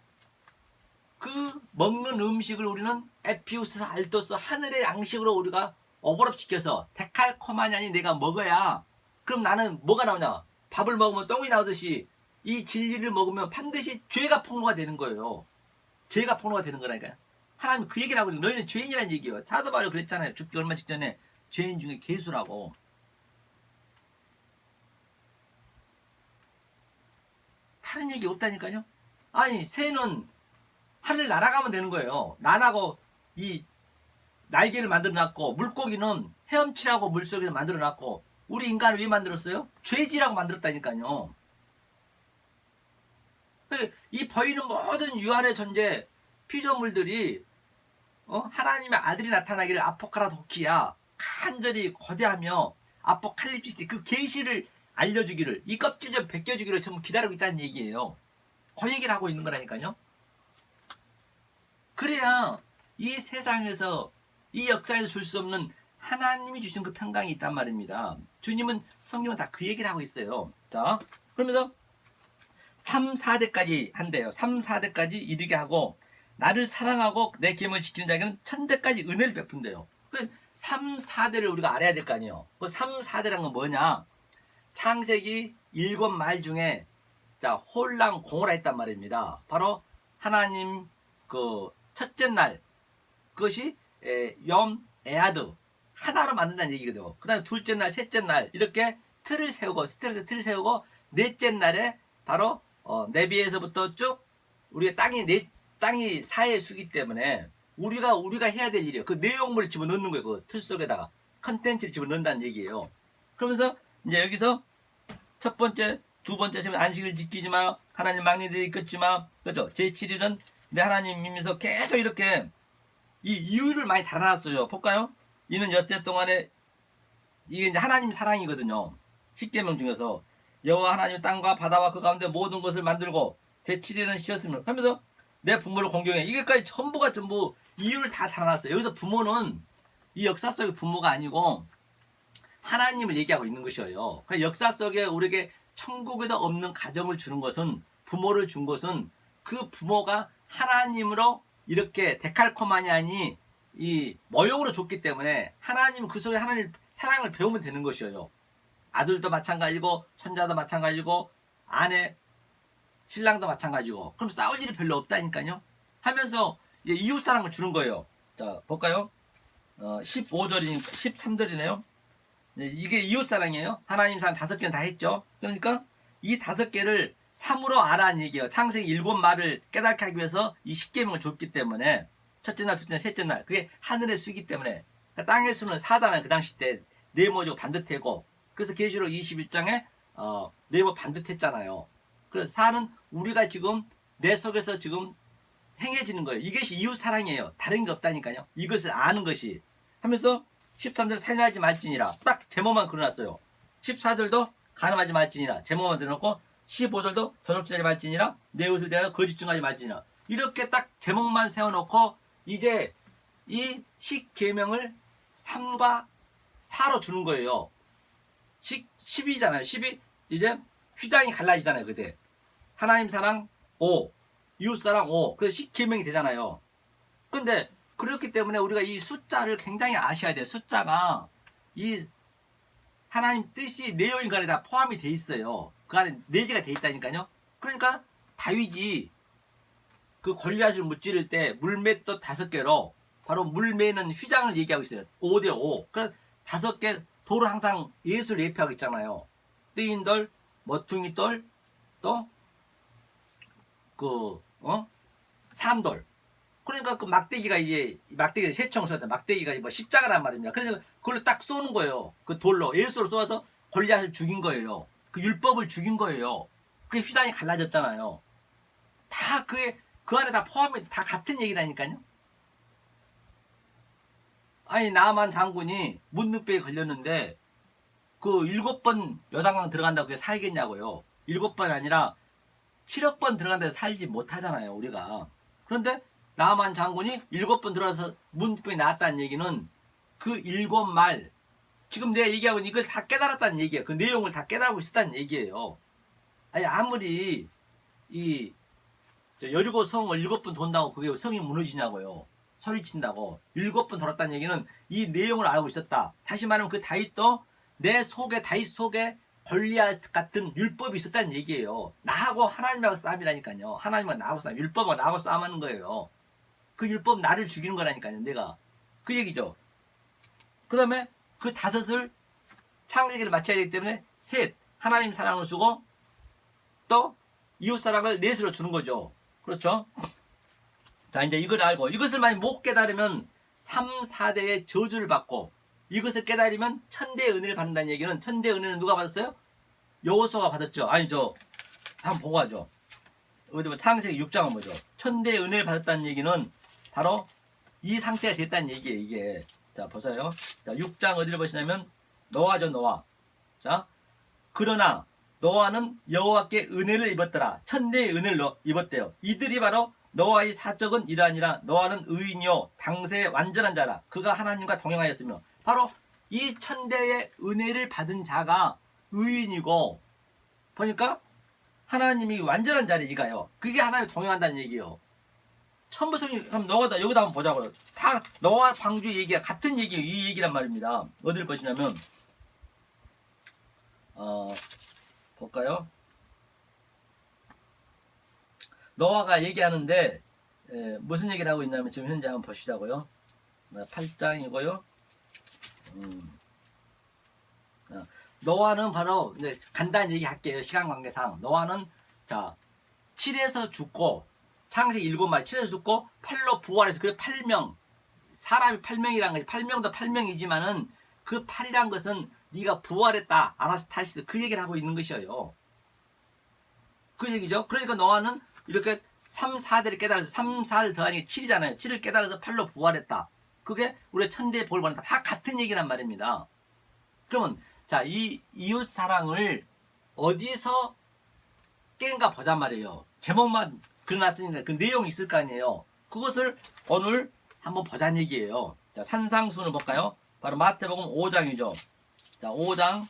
그 먹는 음식을 우리는 에피우스 알토스 하늘의 양식으로 우리가 오버랩시켜서 데칼코마니아니 내가 먹어야 그럼 나는 뭐가 나오냐? 밥을 먹으면 똥이 나오듯이 이 진리를 먹으면 반드시 죄가 폭로가 되는 거예요. 죄가 폭로가 되는 거라니까요. 하나님 그 얘기를 하고 있는 너희는 죄인이라는 얘기예요. 사도 바울이 그랬잖아요. 죽기 얼마 직전에 죄인 중에 괴수라고. 다른 얘기 없다니까요. 아니 새는 하늘 날아가면 되는 거예요. 난하고 이 날개를 만들어놨고 물고기는 헤엄치라고 물속에서 만들어놨고 우리 인간을 왜 만들었어요? 죄지라고 만들었다니까요. 이 보이는 모든 유한의 존재 피조물들이 하나님의 아들이 나타나기를 아포카라도키야 간절히 거대하며 아포칼립시스 그 계시를 알려주기를 이 껍질 좀 벗겨주기를 전부 기다리고 있다는 얘기예요. 그 얘기를 하고 있는 거라니까요. 그래야 이 세상에서 이 역사에서 줄 수 없는 하나님이 주신 그 평강이 있단 말입니다. 주님은 성경은 다 그 얘기를 하고 있어요. 자, 그러면서 3, 4대까지 한대요. 3, 4대까지 이르게 하고 나를 사랑하고 내 계명을 지키는 자에게는 천대까지 은혜를 베푼대요. 3, 4대를 우리가 알아야 될 거 아니에요. 그 3, 4대란 건 뭐냐? 창세기 7말 중에 자 홀랑 공을 했단 말입니다. 바로 하나님 그 첫째 날 그것이 염 에아드 하나로 만든다는 얘기거든요. 그 다음에 둘째 날 셋째 날 이렇게 틀을 세우고 스텔에서 틀을 세우고 넷째 날에 바로 내비에서부터 쭉 우리가 땅이 사해 수기 때문에 우리가 해야 될 일이에요. 그 내용물을 집어넣는 거예요. 그 틀 속에다가 컨텐츠를 집어넣는다는 얘기예요. 그러면서 이제 여기서 첫 번째, 두 번째 세면 안식을 지키지 마. 하나님 망령되이 끊지 마. 그렇죠? 제7일은 내 하나님이면서 계속 이렇게 이 이유를 많이 달아놨어요. 볼까요? 이는 엿새 동안에 이게 이제 하나님 사랑이거든요. 10계명 중에서 여호와 하나님 땅과 바다와 그 가운데 모든 것을 만들고 제7일은 쉬었으며 하면서 내 부모를 공경해. 이게까지 전부가 전부 이유를 다 달아놨어요. 여기서 부모는 이 역사 속의 부모가 아니고 하나님을 얘기하고 있는 것이에요. 그 역사 속에 우리에게 천국에도 없는 가정을 주는 것은 부모를 준 것은 그 부모가 하나님으로 이렇게 데칼코마니아니 이 모형으로 줬기 때문에 하나님은 그 속에 하나님 사랑을 배우면 되는 것이에요. 아들도 마찬가지고 손자도 마찬가지고 아내 신랑도 마찬가지고 그럼 싸울 일이 별로 없다니까요. 하면서 이웃 사랑을 주는 거예요. 자 볼까요? 15절이니까 13절이네요. 이게 이웃 사랑이에요. 하나님 사랑 5개는 다 했죠. 그러니까 이 5개를 3으로 알아는 얘기예요. 창세기 7말을 깨닫게 하기 위해서 이 10계명을 줬기 때문에 첫째 날, 둘째 날, 셋째 날 그게 하늘의 수이기 때문에 그러니까 땅의 수는 4잖아요. 그 당시 때 네모지고 반듯하고 그래서 계시록 21장에 네모 반듯했잖아요. 그래서 4는 우리가 지금 내 속에서 지금 행해지는 거예요. 이것이 이웃 사랑이에요. 다른 게 없다니까요. 이것을 아는 것이 하면서 13절 살인하지 말지니라 딱 제목만 그려놨어요. 14절도 간음하지 말지니라 제목만 그려놓고 15절도 도둑질하지 말지니라 내 옷을 대하여 거짓 증하지 말지니라 이렇게 딱 제목만 세워놓고 이제 이 10계명을 3과 4로 주는 거예요. 10이잖아요. 10이 이제 휘장이 갈라지잖아요. 그때 하나님 사랑 5 이웃 사랑 5 그래서 10계명이 되잖아요. 근데 그렇기 때문에 우리가 이 숫자를 굉장히 아셔야 돼요. 숫자가 이 하나님 뜻이 내용인간에 다 포함이 돼 있어요. 그 안에 내재가 돼 있다니까요. 그러니까 다윗이 그 골리앗을 무찌를 때 물맷돌 5개로 바로 물매는 휘장을 얘기하고 있어요. 5대 5. 그래서 5개 돌을 항상 예수를 예표하고 있잖아요. 뜨인 돌, 머퉁이 돌, 또 삼돌. 그러니까 그 막대기가 이제 막대기가 세청수였잖아. 막대기가 뭐 십자가란 말입니다. 그래서 그걸로 딱 쏘는 거예요. 그 돌로 예수로 쏘아서 골리앗을 죽인 거예요. 그 율법을 죽인 거예요. 그게 휘장이 갈라졌잖아요. 다 그 안에 다 포함이 다 같은 얘기라니까요. 아니 나만 장군이 문둥병에 걸렸는데 그 7번 여당강 들어간다고 그게 살겠냐고요. 7번 아니라 7억 번 들어간 데서 살지 못하잖아요, 우리가. 그런데 나만 장군이 7번 들어가서 문득병이 나왔다는 얘기는 그 7말, 지금 내가 얘기하고 있는 이걸 다 깨달았다는 얘기예요. 그 내용을 다 깨달고 있었다는 얘기예요. 아니, 아무리 이 여리고 성을 7번 돈다고 그게 성이 무너지냐고요. 소리친다고. 7번 돌았다는 얘기는 이 내용을 알고 있었다. 다시 말하면 그 다윗도 내 속에, 다윗 속에 골리앗 같은 율법이 있었다는 얘기예요. 나하고 하나님하고 싸움이라니까요. 하나님과 나하고 싸움, 율법과 나하고 싸움하는 거예요. 그 율법 나를 죽이는 거라니까요, 내가. 그 얘기죠. 그 다음에 그 5을 창세기를 마쳐야 되기 때문에 셋, 하나님 사랑을 주고 또 이웃 사랑을 넷으로 주는 거죠. 그렇죠? 자, 이제 이걸 알고 이것을 만약 못 깨달으면 3, 4대의 저주를 받고 이것을 깨달으면 천대의 은혜를 받는다는 얘기는 천대의 은혜는 누가 받았어요? 여호수아가 받았죠. 아니죠. 한번 보고 하죠. 어디 뭐 창세기 6장은 뭐죠? 천대의 은혜를 받았다는 얘기는 바로 이 상태가 됐다는 얘기예요. 이게. 자, 보세요. 자, 6장 어디를 보시냐면 노아죠, 노아. 자, 그러나 노아는 여호와께 은혜를 입었더라. 천대의 은혜를 입었대요. 이들이 바로 노아의 사적은 이러하니라. 노아는 의인이요 당세의 완전한 자라. 그가 하나님과 동행하였으며. 바로 이 천대의 은혜를 받은 자가 의인이고, 보니까 하나님이 완전한 자리 이가요. 그게 하나님 동행한다는 얘기예요. 천부성이 한번 너가 여기다 한번 보자고요. 다 너와 광주 얘기가 같은 얘기예요. 이 얘기란 말입니다. 어디를 보시냐면 볼까요? 노아가 얘기하는데 무슨 얘기를 하고 있냐면 지금 현재 한번 보시자고요. 8장이고요. 노아는 바로 간단히 얘기할게요. 시간 관계상 노아는 자 7에서 죽고 창세기 7말 7에서 죽고 8로 부활해서 그 8명 사람이 8명이란 거지. 8명도 8명이지만은 그 8이란 것은 네가 부활했다 아나스타시스 그 얘기를 하고 있는 것이에요. 그 얘기죠. 그러니까 노아는 이렇게 3, 4대를 깨달아서 3, 4를 더하니까 7이잖아요. 7을 깨달아서 8로 부활했다. 그게 우리가 천대의 복을 받는다. 다 같은 얘기란 말입니다. 그러면 자, 이 이웃 사랑을 어디서 깬가 보자 말이에요. 제목만 그려놨으니까 그 내용이 있을 거 아니에요. 그것을 오늘 한번 보자는 얘기예요. 자, 산상수를 볼까요? 바로 마태복음 5장이죠. 자, 5장.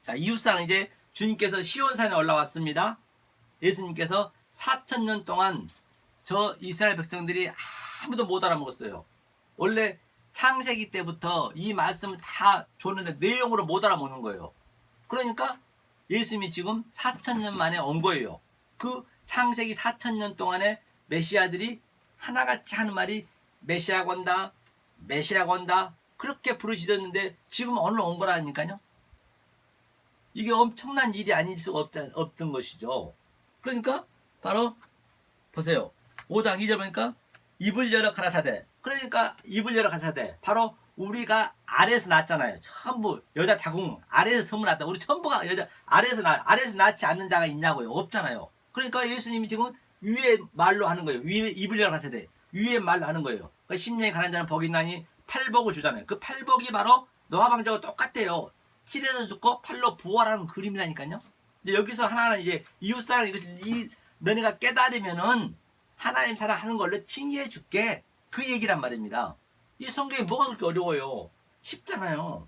자, 이웃사랑 이제 주님께서 시온산에 올라왔습니다. 예수님께서 4,000년 동안 저 이스라엘 백성들이 아무도 못 알아먹었어요. 원래 창세기 때부터 이 말씀을 다 줬는데 내용으로 못 알아먹는 거예요. 그러니까 예수님이 지금 4,000년 만에 온 거예요. 그 창세기 4,000년 동안에 메시아들이 하나같이 하는 말이 메시아가 온다, 메시아가 온다 그렇게 부르짖었는데 지금 오늘 온 거라니까요. 이게 엄청난 일이 아닐 수가 없던 것이죠. 그러니까 바로 보세요. 5장 2절 보니까 입을 열어 가라사대. 그러니까 입을 열어 가라사대. 바로 우리가 아래에서 낳았잖아요. 전부 여자 자궁 아래에서 성을 낳았다. 우리 전부가 여자 아래에서 낳지 않는 자가 있냐고요. 없잖아요. 그러니까 예수님이 지금 위에 말로 하는 거예요. 위에 입을 열어 가라사대. 위에 말로 하는 거예요. 그러니까 심령이 가난 자는 복이 있나니 팔복을 주잖아요. 그 팔복이 바로 노아방자와 똑같아요. 7에서 죽고 8로 부활하는 그림이라니까요. 근데 여기서 하나는 이제 이웃사랑 이것을 너네가 깨달으면은 하나님 사랑하는 걸로 칭의해 줄게. 그 얘기란 말입니다. 이 성경이 뭐가 그렇게 어려워요? 쉽잖아요.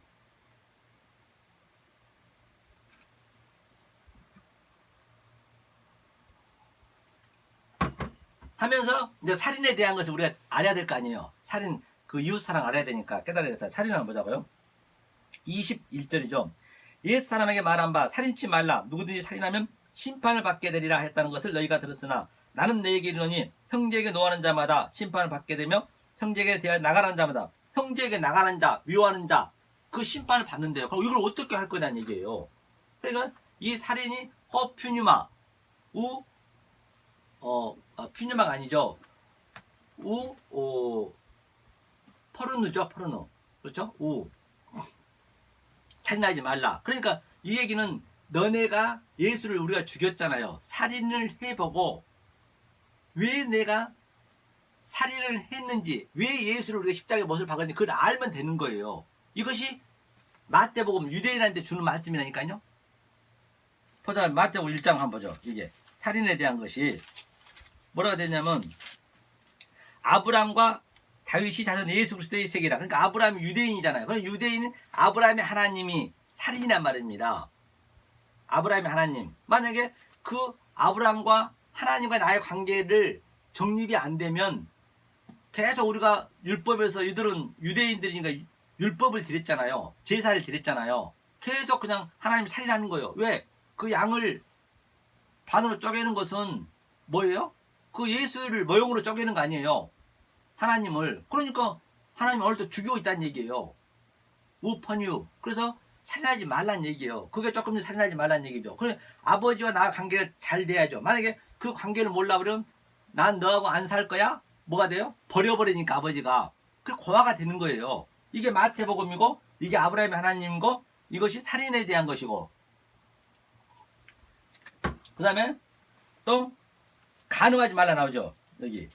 하면서 이제 살인에 대한 것을 우리가 알아야 될 거 아니에요. 살인 그 이웃사랑 알아야 되니까 깨달아야 돼서 살인 한번 보자고요. 21절이죠. 옛 사람에게 말한 바 살인치 말라. 누구든지 살인하면 심판을 받게 되리라 했다는 것을 너희가 들었으나 나는 너희에게 이르노니 형제에게 노하는 자마다 심판을 받게 되며 형제에게 대하여 나가는 자마다 형제에게 나가는 자, 위호하는 자 그 심판을 받는데요. 그럼 이걸 어떻게 할 거냐는 얘기예요. 그러니까 이 살인이 허퓨뉴마 퓨뉴마가 아니죠. 퍼르누죠. 퍼르누. 그렇죠? 살인하지 말라. 그러니까 이 얘기는 너네가 예수를 우리가 죽였잖아요. 살인을 해보고 왜 내가 살인을 했는지, 왜 예수를 우리가 십자가에 못을 박았는지 그걸 알면 되는 거예요. 이것이 마태복음 유대인한테 주는 말씀이라니까요. 보자. 마태복음 1장 한번 보죠. 이게 살인에 대한 것이 뭐라고 되냐면 아브람과 다윗이 자손 예수 그리스도의 세계라. 그러니까 아브람이 유대인이잖아요. 그럼 유대인은 아브람의 하나님이 살인이란 말입니다. 아브람의 하나님. 만약에 그 아브람과 하나님과 나의 관계를 정립이 안 되면 계속 우리가 율법에서 이들은 유대인들이니까 율법을 드렸잖아요. 제사를 드렸잖아요. 계속 그냥 하나님 살인하는 거예요. 왜? 그 양을 반으로 쪼개는 것은 뭐예요? 그 예수를 모형으로 쪼개는 거 아니에요. 하나님을. 그러니까 하나님 오늘도 죽이고 있다는 얘기예요. 우펀유. 그래서 살인하지 말란 얘기예요. 그게 조금 더 살인하지 말란 얘기죠. 그래 아버지와 나 관계가 잘 돼야죠. 만약에 그 관계를 몰라버리면 난 너하고 안 살 거야? 뭐가 돼요? 버려버리니까 아버지가. 그 고아가 되는 거예요. 이게 마태복음이고 이게 아브라함의 하나님이고 이것이 살인에 대한 것이고 그 다음에 또 간음하지 말라 나오죠. 여기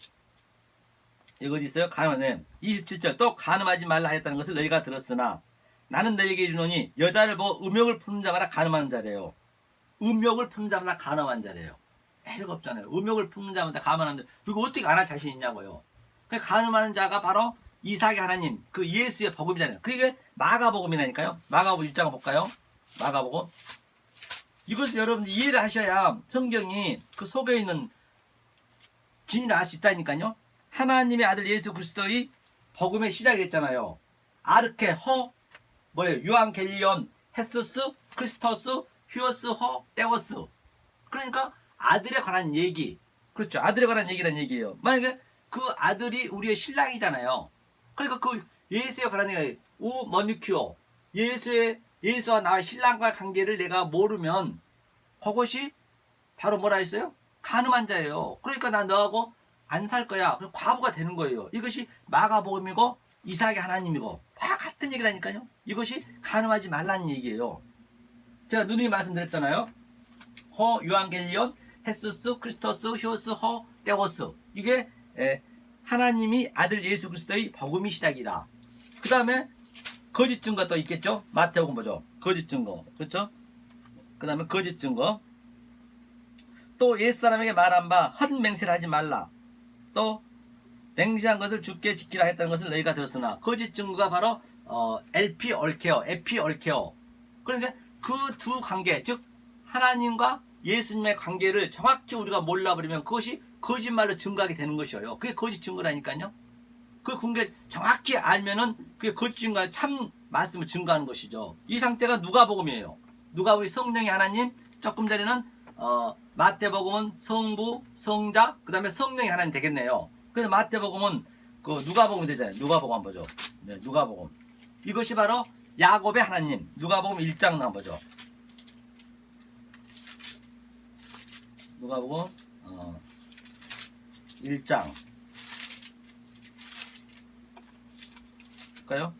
이거 어디 있어요? 간음하네. 27절 또 간음하지 말라 하였다는 것을 너희가 들었으나 나는 너희에게 이르노니 여자를 보고 음욕을 푸는 자마다 간음하는 자래요. 음욕을 푸는 자마다 간음한 자래요. 애가 없잖아요. 음욕을 푸는 자마다 간음하는 자. 그거 어떻게 안 할 자신 있냐고요. 그 간음하는 자가 바로 이삭의 하나님, 그 예수의 복음이잖아요. 그게 마가복음이라니까요. 마가복음 1장 볼까요? 마가복음. 이것을 여러분들 이해를 하셔야 성경이 그 속에 있는 진리를 알 수 있다니까요. 하나님의 아들 예수 그리스도의 복음의 시작이었잖아요. 아르케, 허, 뭐예요? 유앙겔리온, 헤스스, 크리스토스, 휴어스, 허, 떼오스. 그러니까 아들에 관한 얘기. 그렇죠. 아들에 관한 얘기란 얘기예요. 만약에 그 아들이 우리의 신랑이잖아요. 그러니까 그 예수에 관한 얘기, 우 머니큐어. 예수와 나의 신랑과의 관계를 내가 모르면 그것이 바로 뭐라 했어요? 간음한 자예요. 그러니까 나 너하고 안 살 거야. 그럼 과부가 되는 거예요. 이것이 마가복음이고 이삭의 하나님이고 다 같은 얘기라니까요. 이것이 간음하지 말라는 얘기예요. 제가 누누이 말씀드렸잖아요. 허, 유앙겔리온, 헤스스, 크리스토스, 휴스, 허, 떼오스. 이게 하나님이 아들 예수 그리스도의 복음이 시작이다. 그 다음에 거짓 증거 또 있겠죠? 마태복음 보죠. 거짓 증거. 그렇죠? 그 다음에 거짓 증거. 또 옛사람에게 말한 바 헛맹세를 하지 말라. 또 맹세한 것을 주께 지키라 했다는 것을 너희가 들었으나 거짓 증거가 바로 엘피 얼케어, 에피 얼케어. 그러니까 그 두 관계, 즉 하나님과 예수님의 관계를 정확히 우리가 몰라버리면 그것이 거짓말로 증거하게 되는 것이에요. 그게 거짓 증거라니까요. 그 관계 정확히 알면은 그게 거짓 증거가 참 말씀을 증거하는 것이죠. 이 상태가 누가복음이에요. 누가복음이 성령의 하나님, 조금 전에는 마태복음은 성부, 성자, 그 다음에 성령의 하나님 되겠네요. 근데 마태복음은 그 누가복음 되잖아요. 누가복음 한번 보죠. 네, 누가복음. 이것이 바로 야곱의 하나님. 누가복음 1장 한번 보죠. 누가복음 1장 볼까요?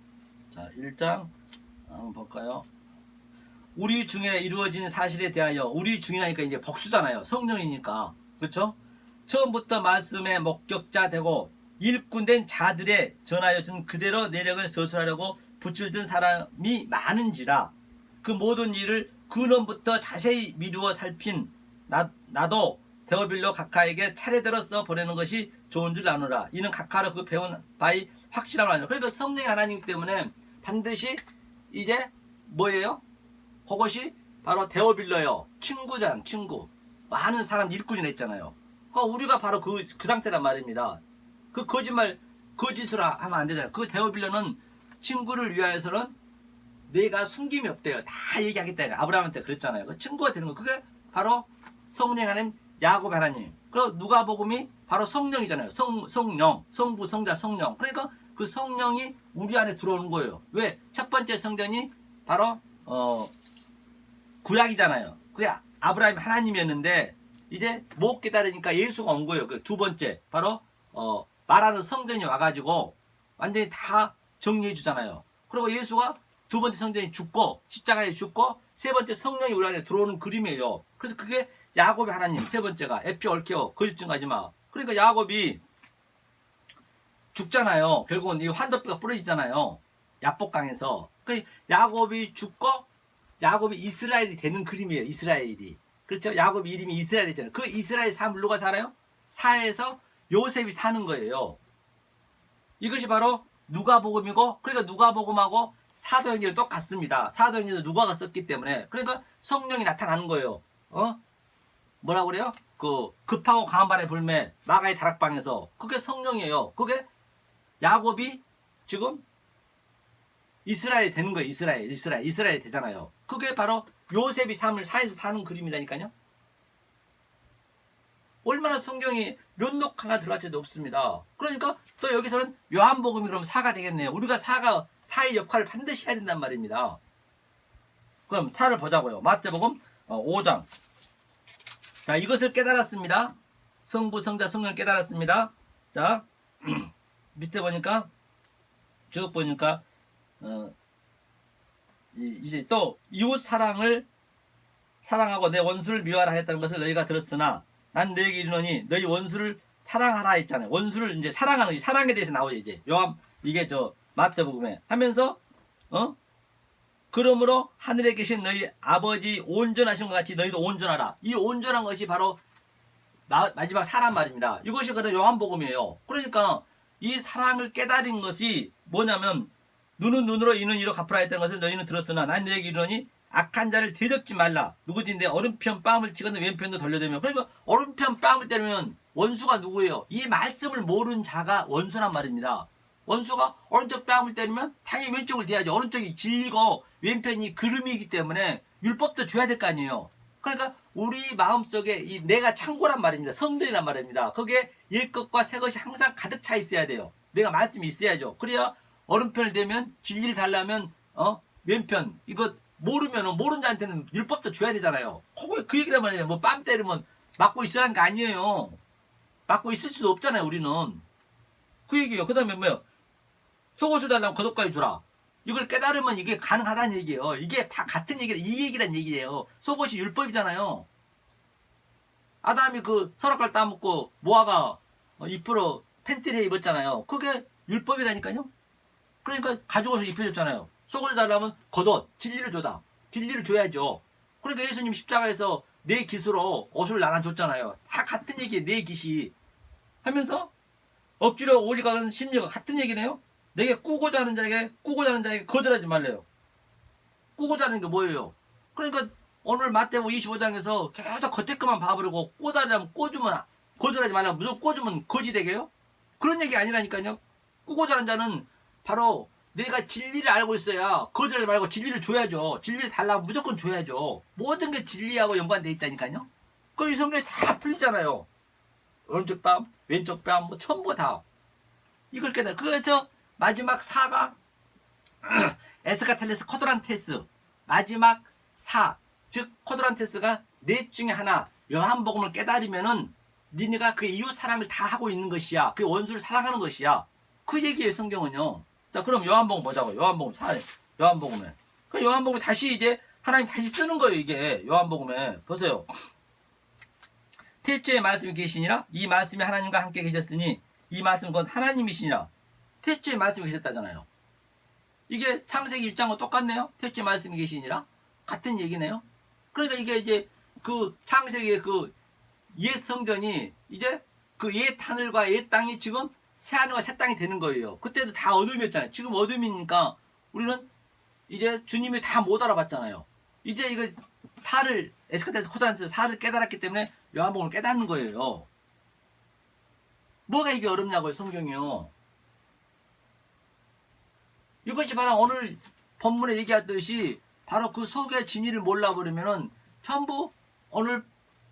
자, 1장 한번 볼까요? 우리 중에 이루어진 사실에 대하여, 우리 중이라니까 이제 복수잖아요. 성령이니까. 그렇죠? 처음부터 말씀의 목격자 되고 일꾼된 자들의 전하여 준 그대로 내력을 서술하려고 붙들던 사람이 많은지라 그 모든 일을 근원부터 자세히 미루어 살핀 나도 데오빌로 각하에게 차례대로 써 보내는 것이 좋은 줄 아노라. 이는 각하로 그 배운 바의 확실함을 아노라. 그러니까 성령의 하나님 때문에 반드시 이제 뭐예요? 그것이 바로 데오빌로요. 친구잖아, 친구. 많은 사람 일꾼이 했잖아요. 우리가 바로 그 상태란 말입니다. 그 거짓을 하면 안 되잖아요. 그 데오빌로는 친구를 위하여서는 내가 숨김이 없대요. 다 얘기하겠다. 아브라함한테 그랬잖아요. 그 친구가 되는 거. 그게 바로 성령 하나님, 야곱 하나님. 그리고 누가복음이 바로 성령이잖아요. 성령, 성부, 성자, 성령. 그러니까 그 성령이 우리 안에 들어오는 거예요. 왜? 첫 번째 성전이 바로 구약이잖아요. 그게 아브라함 하나님이었는데 이제 못 깨달으니까 예수가 온 거예요. 그 두 번째 바로 말하는 성전이 와가지고 완전히 다 정리해 주잖아요. 그리고 예수가 두 번째 성전이 죽고 십자가에 죽고 세 번째 성령이 우리 안에 들어오는 그림이에요. 그래서 그게 야곱의 하나님 세 번째가 에피 얼케어 거짓 증거하지 마. 그러니까 야곱이 죽잖아요. 결국은 이 환도뼈가 부러지잖아요. 야복강에서. 그러니까 야곱이 죽고 야곱이 이스라엘이 되는 그림이에요. 이스라엘이. 그렇죠? 야곱이 이름이 이스라엘이잖아요. 그 이스라엘 삶을 누가 살아요? 사해에서 요셉이 사는 거예요. 이것이 바로 누가복음이고, 그러니까 누가복음하고 사도행전이 똑같습니다. 사도행전도 누가가 썼기 때문에. 그러니까 성령이 나타나는 거예요. 뭐라고 그래요? 그 급하고 강한 바람에 불매 마가의 다락방에서, 그게 성령이에요. 그게 야곱이 지금 이스라엘이 되는 거예요. 이스라엘이 되잖아요. 그게 바로 요셉이 삶을 사해서 사는 그림이라니까요. 얼마나 성경이 면록 하나 들어갈 때도 없습니다. 그러니까 또 여기서는 요한복음이 그럼 사가 되겠네요. 우리가 사의 역할을 반드시 해야 된단 말입니다. 그럼 사를 보자고요. 마태복음 5장. 자, 이것을 깨달았습니다. 성부, 성자, 성령을 깨달았습니다. 자, 밑에 보니까 쭉 보니까 이제 또 이웃 사랑을 사랑하고 내 원수를 미워하라 했다는 것을 너희가 들었으나 난 너희에게 이르노니 너희 원수를 사랑하라 했잖아요. 원수를 이제 사랑하는, 사랑에 대해서 나오죠. 이제 이게 마태복음에 하면서 그러므로 하늘에 계신 너희 아버지 온전하신 것 같이 너희도 온전하라. 이 온전한 것이 바로 마지막 사란 말입니다. 이것이 그런 요한복음이에요. 그러니까 이 사랑을 깨달은 것이 뭐냐면 눈은 눈으로 이는 이로 갚으라 했던 것을 너희는 들었으나 난 너희에게 이르노니 악한 자를 대적지 말라. 누구지 내 오른편 뺨을 찍었는 왼편도 돌려대며. 그러니까 오른편 뺨을 때리면 원수가 누구예요? 이 말씀을 모르는 자가 원수란 말입니다. 원수가 오른쪽 뺨을 때리면 당연히 왼쪽을 대야죠. 오른쪽이 진리고 왼편이 그름이기 때문에 율법도 줘야 될 거 아니에요. 그러니까 우리 마음속에 이 내가 창고란 말입니다. 성전이란 말입니다. 거기에 옛것과 새것이 항상 가득 차 있어야 돼요. 내가 말씀이 있어야죠. 그래야 오른편을 대면 진리를 달라면 왼편 이거 모르면 모르는 자한테는 율법도 줘야 되잖아요. 그 얘기란 말이에요. 뭐 뺨 때리면 맞고 있으라는 게 아니에요. 맞고 있을 수도 없잖아요. 우리는 그 얘기예요. 그 다음에 뭐요? 속옷을 달라면 겉옷까지 주라. 이걸 깨달으면 이게 가능하다는 얘기예요. 이게 다 같은 얘기라, 이 얘기란 얘기예요. 속옷이 율법이잖아요. 아담이 그 선악과를 따먹고 모아가 2% 팬티를 입었잖아요. 그게 율법이라니까요. 그러니까 가죽옷을 입혀줬잖아요. 속옷을 달라면 겉옷, 진리를 줘다. 진리를 줘야죠. 그러니까 예수님 십자가에서 내 깃으로 옷을 나눠줬잖아요. 다 같은 얘기예요. 내 깃이 하면서 억지로 오리가는 심리가 같은 얘기네요. 내게 꾸고자 하는 자에게 거절하지 말래요. 꾸고자 하는 게 뭐예요? 그러니까 오늘 마태복음 25장에서 계속 겉에 것만 봐버리고 꼬다리면 꼬주면 거절하지 말라고 무조건 꼬주면 거지 되게요? 그런 얘기 아니라니까요. 꾸고자 하는 자는 바로 내가 진리를 알고 있어야 거절하지 말고 진리를 줘야죠. 진리를 달라고 무조건 줘야죠. 모든 게 진리하고 연관되어 있다니까요. 그럼 이 성경이 다 풀리잖아요. 오른쪽 뺨, 왼쪽 뺨, 뭐 전부 다. 이걸 깨달아. 그래서 마지막 사가 에스카텔레스 코드란테스 마지막 사, 즉 코드란테스가 넷 중에 하나 요한복음을 깨달으면은 니네가 그 이웃 사랑을 다 하고 있는 것이야. 그 원수를 사랑하는 것이야. 그 얘기예요. 성경은요. 자, 그럼 요한복음 보자고. 요한복음 4, 요한복음에. 그 요한복음 다시 이제 하나님 다시 쓰는 거예요. 이게 요한복음에 보세요. 태초에 말씀이 계시니라. 이 말씀이 하나님과 함께 계셨으니 이 말씀은 곧 하나님이시니라. 태초에 말씀이 계셨다잖아요. 이게 창세기 1장과 똑같네요. 태초에 말씀이 계시니라. 같은 얘기네요. 그러니까 이게 이제 그 창세기의 그 옛 성전이 이제 그 옛 하늘과 옛 땅이 지금 새 하늘과 새 땅이 되는 거예요. 그때도 다 어둠이었잖아요. 지금 어둠이니까 우리는 이제 주님이 다 못 알아봤잖아요. 이제 이거 사를 에스카텔레스 코드란테스 사를 깨달았기 때문에 요한복음을 깨닫는 거예요. 뭐가 이게 어렵냐고요, 성경이요. 이것이 바로 오늘 본문에 얘기했듯이 바로 그 속의 진리를 몰라버리면은 전부 오늘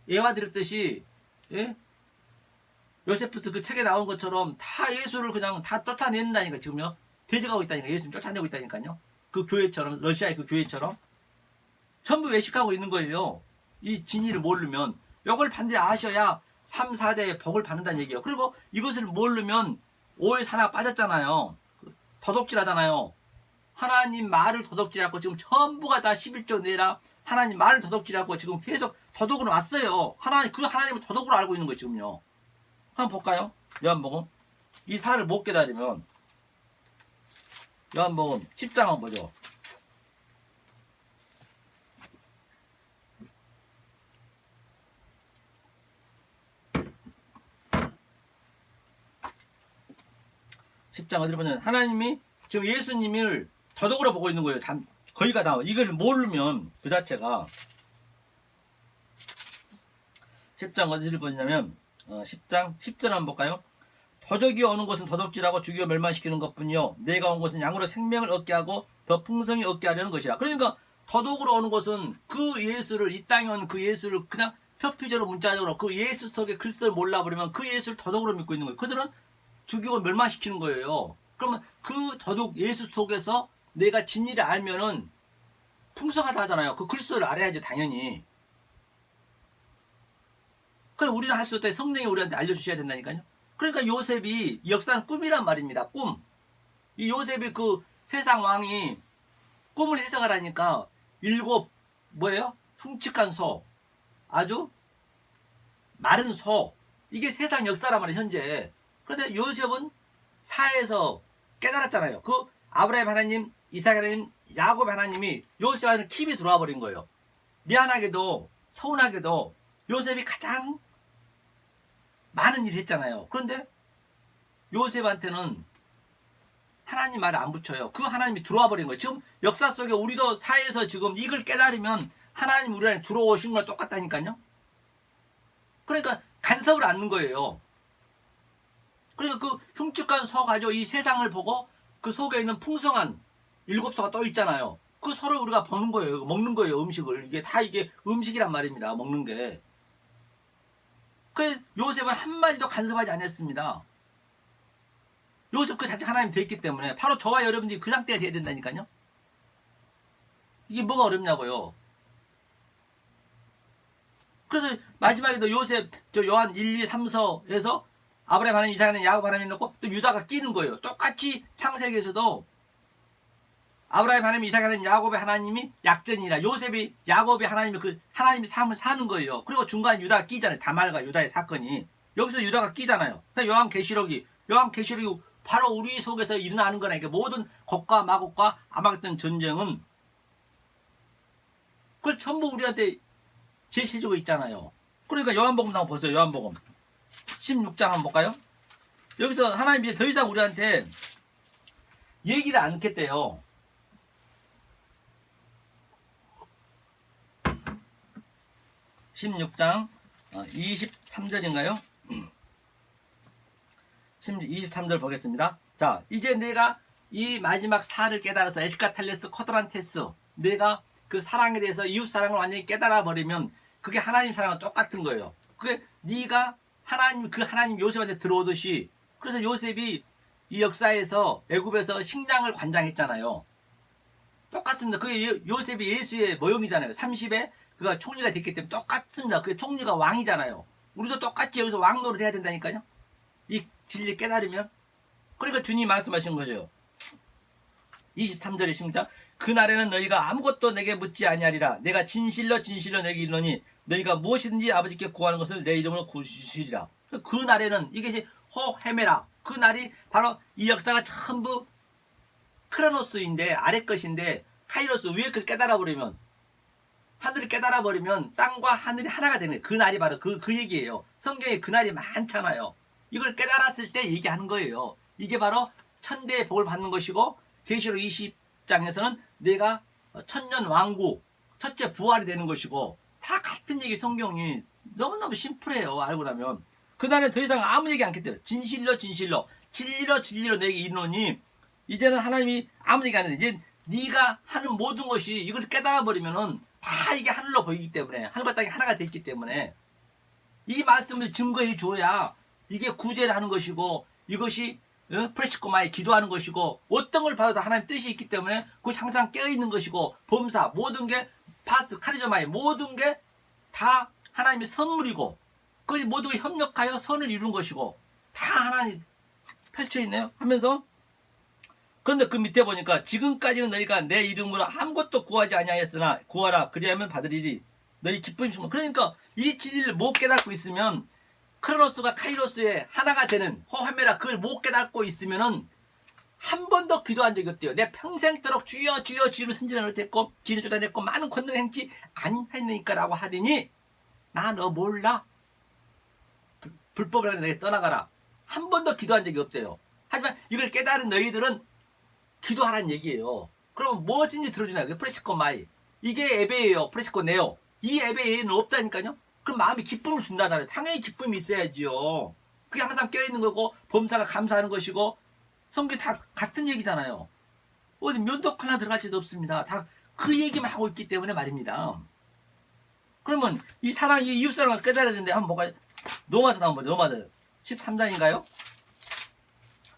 예화 드렸듯이 예? 요세푸스 그 책에 나온 것처럼 다 예수를 그냥 다 쫓아낸다니까 지금요. 대적하고 있다니까. 예수님 쫓아내고 있다니까요. 그 교회처럼 러시아의 그 교회처럼 전부 외식하고 있는 거예요. 이 진리를 모르면 이걸 반드시 아셔야 3, 4대의 복을 받는다는 얘기예요. 그리고 이것을 모르면 오해 하나 빠졌잖아요. 도둑질하잖아요. 하나님 말을 도둑질하고 지금 전부가 다 11조 내라 하나님 말을 도둑질하고 지금 계속 도둑으로 왔어요. 그 하나님을 도둑으로 알고 있는 거예요. 지금요. 한번 볼까요? 요한복음 이 사를 못 깨달으면 요한복음 10장 한번 보죠. 10장 어디를 보면 하나님이 지금 예수님을 더덕으로 보고 있는 거예요. 거기가 나와. 이걸 모르면 그 자체가 10장 어디를 보냐면 10장 10절 한번 볼까요? 더덕이 오는 것은 더덕질하고 죽여 멸망시키는 것뿐이요 내가 온 것은 양으로 생명을 얻게 하고 더 풍성히 얻게 하려는 것이라. 그러니까 더덕으로 오는 것은 그 예수를, 이 땅에 온 그 예수를 그냥 표피적으로 문자적으로 그 예수 속에 그리스도를 몰라버리면 그 예수를 더덕으로 믿고 있는 거예요. 그들은 죽이고 멸망시키는 거예요. 그러면 그 더덕 예수 속에서 내가 진리를 알면은 풍성하다 하잖아요. 그 그리스도를 알아야죠, 당연히. 그래서 우리는 할 수 없다. 성령이 우리한테 알려주셔야 된다니까요. 그러니까 요셉이 역사는 꿈이란 말입니다. 꿈. 이 요셉이 그 세상 왕이 꿈을 해석을 하니까 7 뭐예요? 흉측한 소, 아주 마른 소. 이게 세상 역사란 말이에요, 현재. 그런데 요셉은 사에서 깨달았잖아요. 그 아브라함 하나님, 이삭 하나님, 야곱 하나님이 요셉한테 킵이 들어와 버린 거예요. 미안하게도 서운하게도 요셉이 가장 많은 일을 했잖아요. 그런데 요셉한테는 하나님 말을 안 붙여요. 그 하나님이 들어와 버린 거예요. 지금 역사 속에 우리도 사회에서 지금 이걸 깨달으면 하나님 우리 안에 들어오신 거랑 똑같다니까요. 그러니까 간섭을 않는 거예요. 그러니까 그 흉측한 소 가지고 이 세상을 보고 그 속에 있는 풍성한 7소가 또 있잖아요. 그 소를 우리가 보는 거예요. 먹는 거예요, 음식을. 이게 다 이게 음식이란 말입니다. 먹는 게. 그 요셉은 한마디도 간섭하지 않았습니다. 요셉 그 자체 하나님 되어 있기 때문에 바로 저와 여러분들이 그 상태가 돼야 된다니까요. 이게 뭐가 어렵냐고요. 그래서 마지막에도 요셉 저 요한 1, 2, 3서에서 아브라함 하나님, 이삭 하나님, 야곱 하나님 넣고 또 유다가 끼는 거예요. 똑같이 창세기에서도 아브라함 하나님, 이삭 하나님, 야곱의 하나님이 약전이라 요셉이 야곱의 하나님이 그 하나님의 삶을 사는 거예요. 그리고 중간에 유다가 끼잖아요. 다말과 유다의 사건이 여기서 유다가 끼잖아요. 요한계시록이 바로 우리 속에서 일어나는 거니까 모든 곡과 마곡과 아마겟돈 전쟁은 그걸 전부 우리한테 제시해주고 있잖아요. 그러니까 요한복음 한번 보세요. 요한복음 16장 한번 볼까요? 여기서 하나님이 이제 더 이상 우리한테 얘기를 안 했대요. 16장 23절인가요? 23절 보겠습니다. 자, 이제 내가 이 마지막 사를 깨달아서 에스카탈레스 코드란테스 내가 그 사랑에 대해서 이웃 사랑을 완전히 깨달아 버리면 그게 하나님 사랑과 똑같은 거예요. 그게 네가 하나님 요셉한테 들어오듯이. 그래서 요셉이 이 역사에서 애굽에서 식량을 관장했잖아요. 똑같습니다. 그게 요셉이 예수의 모형이잖아요. 30에 그가 총리가 됐기 때문에 똑같습니다. 그게 총리가 왕이잖아요. 우리도 똑같이 여기서 왕 노릇 해야 된다니까요. 이 진리 깨달으면. 그러니까 주님 말씀하신 거죠. 23절에 십니다. 그날에는 너희가 아무것도 내게 묻지 아니하리라. 내가 진실로 내게 이르노니 너희가 무엇이든지 아버지께 구하는 것을 내 이름으로 구주시리라. 그 날에는 이것이 호헤메라. 그 날이 바로 이 역사가 전부 크로노스인데 아래 것인데 카이로스 위에 그걸 깨달아버리면 하늘을 깨달아버리면 땅과 하늘이 하나가 되는 거예요. 그 날이 바로 그 얘기예요. 성경에 그 날이 많잖아요. 이걸 깨달았을 때 얘기하는 거예요. 이게 바로 천대의 복을 받는 것이고 계시록 20장에서는 내가 천년 왕국 첫째 부활이 되는 것이고 다 같은 얘기. 성경이 너무너무 심플해요. 알고 나면. 그날에 더 이상 아무 얘기 않겠대요. 진실로 진리로 내게 이르노니 이제는 하나님이 아무 얘기 안 해. 이제 네가 하는 모든 것이 이걸 깨달아버리면은 다 이게 하늘로 보이기 때문에 하늘과 땅이 하나가 되기 때문에 이 말씀을 증거해 줘야 이게 구제를 하는 것이고 이것이 프레시코마에 기도하는 것이고 어떤 걸 봐도 하나님 뜻이 있기 때문에 그것이 항상 깨어있는 것이고 범사 모든 게 파스 카리조마의 모든 게 다 하나님의 선물이고 그것이 모두 협력하여 선을 이룬 것이고 다 하나님 펼쳐있네요 하면서 그런데 그 밑에 보니까 지금까지는 너희가 내 이름으로 아무것도 구하지 아니하였으나 구하라 그리하면 받으리리 너희 기쁨이 충만. 그러니까 이 진리를 못 깨닫고 있으면 크로노스가 카이로스의 하나가 되는 호헤메라 그걸 못 깨닫고 있으면은 한 번도 기도한 적이 없대요. 내 평생도록 주여 주여 주여 선지를 못했고 길을 쫓아냈고 많은 권능을 행치 아니하니까 라고 하더니 나 너 몰라 불법을 하는데 내게 떠나가라. 한 번도 기도한 적이 없대요. 하지만 이걸 깨달은 너희들은 기도하라는 얘기예요. 그러면 무엇인지 들어주냐. 그 프레시코 마이. 이게 에베예요. 프레시코 네오. 이 에베에는 없다니까요. 그럼 마음이 기쁨을 준다잖아요. 당연히 기쁨이 있어야지요. 그게 항상 깨어있는 거고 범사가 감사하는 것이고 성경이 다 같은 얘기잖아요. 어디 면도칼 하나 들어갈 지도 없습니다. 다 그 얘기만 하고 있기 때문에 말입니다. 그러면 이 사랑, 이 이웃사랑을 깨달아야 되는데 한번 뭐가 로마서 나오면 로마서 13장인가요?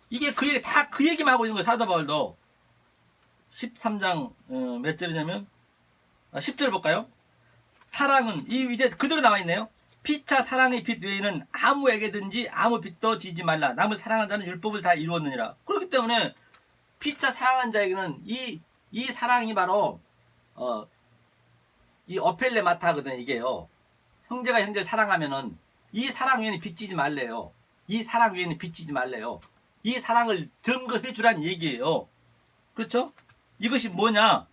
이게 그 얘기 다 그 얘기만 하고 있는 거예요. 사도 바울도 13장 몇 절이냐면 10절 볼까요? 사랑은 이 이제 그대로 나와 있네요. 피차 사랑의 빛 외에는 아무에게든지 아무 빛도 지지 말라. 남을 사랑하는 자는 율법을 다 이루었느니라. 그렇기 때문에 피차 사랑하는 자에게는 이 사랑이 바로 이 어펠레마타거든. 이게요. 형제가 형제를 사랑하면은 이 사랑 외에는 빚지지 말래요. 이 사랑 외에는 빚지지 말래요. 이 사랑을 증거해 주란 얘기예요. 그렇죠? 이것이 뭐냐?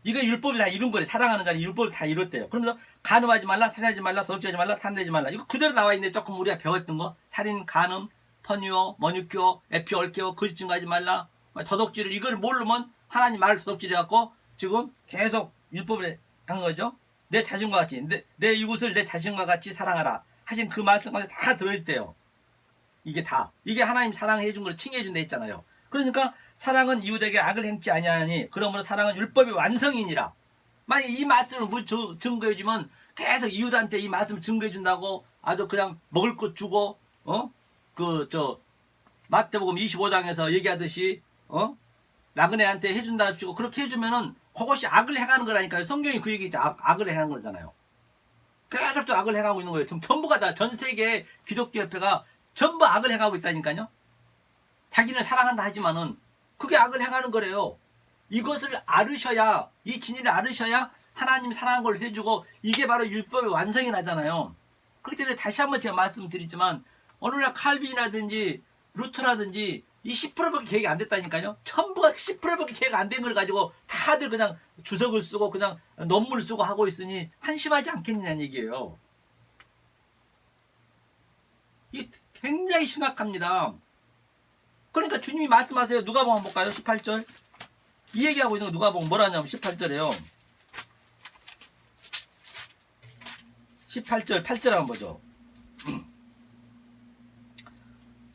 이거 율법이 다 이룬 거래. 사랑하는 자는 율법을 다 이뤘대요. 그러면서 간음하지 말라, 살인하지 말라, 도둑질하지 말라, 탐내지 말라. 이거 그대로 나와 있는데 조금 우리가 배웠던 거. 살인, 간음, 퍼니오, 머니큐어, 에피, 얼케어, 거짓 증거하지 말라. 도둑질을 이걸 모르면 하나님 말을 도둑질해갖고 지금 계속 율법을 한 거죠. 내 자신과 같이 내 이웃을 내 자신과 같이 사랑하라 하신 그 말씀 안에 다 들어있대요. 이게 다 이게 하나님 사랑해 준 걸 칭해 준 데 있잖아요. 그러니까 사랑은 이웃에게 악을 행치 아니하니 그러므로 사랑은 율법의 완성이니라. 만약 이 말씀을 증거해 주면 계속 이웃한테 이 말씀을 증거해 준다고 아주 그냥 먹을 것 주고 마태복음 25장에서 얘기하듯이 나그네한테 해준다 치고 그렇게 해주면은 그것이 악을 행하는 거라니까요. 성경이 그 얘기죠. 악을 행하는 거잖아요. 계속 또 악을 행하고 있는 거예요. 지금 전부가 다 전 세계 기독교 협회가 전부 악을 행하고 있다니까요. 자기는 사랑한다 하지만은 그게 악을 행하는 거래요. 이것을 알으셔야 이 진리를 알으셔야 하나님 사랑한 걸 해주고 이게 바로 율법의 완성이 나잖아요. 그렇기 때문에 다시 한번 제가 말씀드리지만 오늘날 칼빈이라든지 루트라든지 이 10%밖에 계획이 안 됐다니까요. 전부가 10%밖에 계획 안 된 걸 가지고 다들 그냥 주석을 쓰고 그냥 논문을 쓰고 하고 있으니 한심하지 않겠느냐는 얘기예요. 이게 굉장히 심각합니다. 그러니까 주님이 말씀하세요. 누가복음 한번 볼까요? 18절. 이 얘기하고 있는 거 누가복음 뭐라 하냐면 18절이에요. 18절 8절 한번 보죠.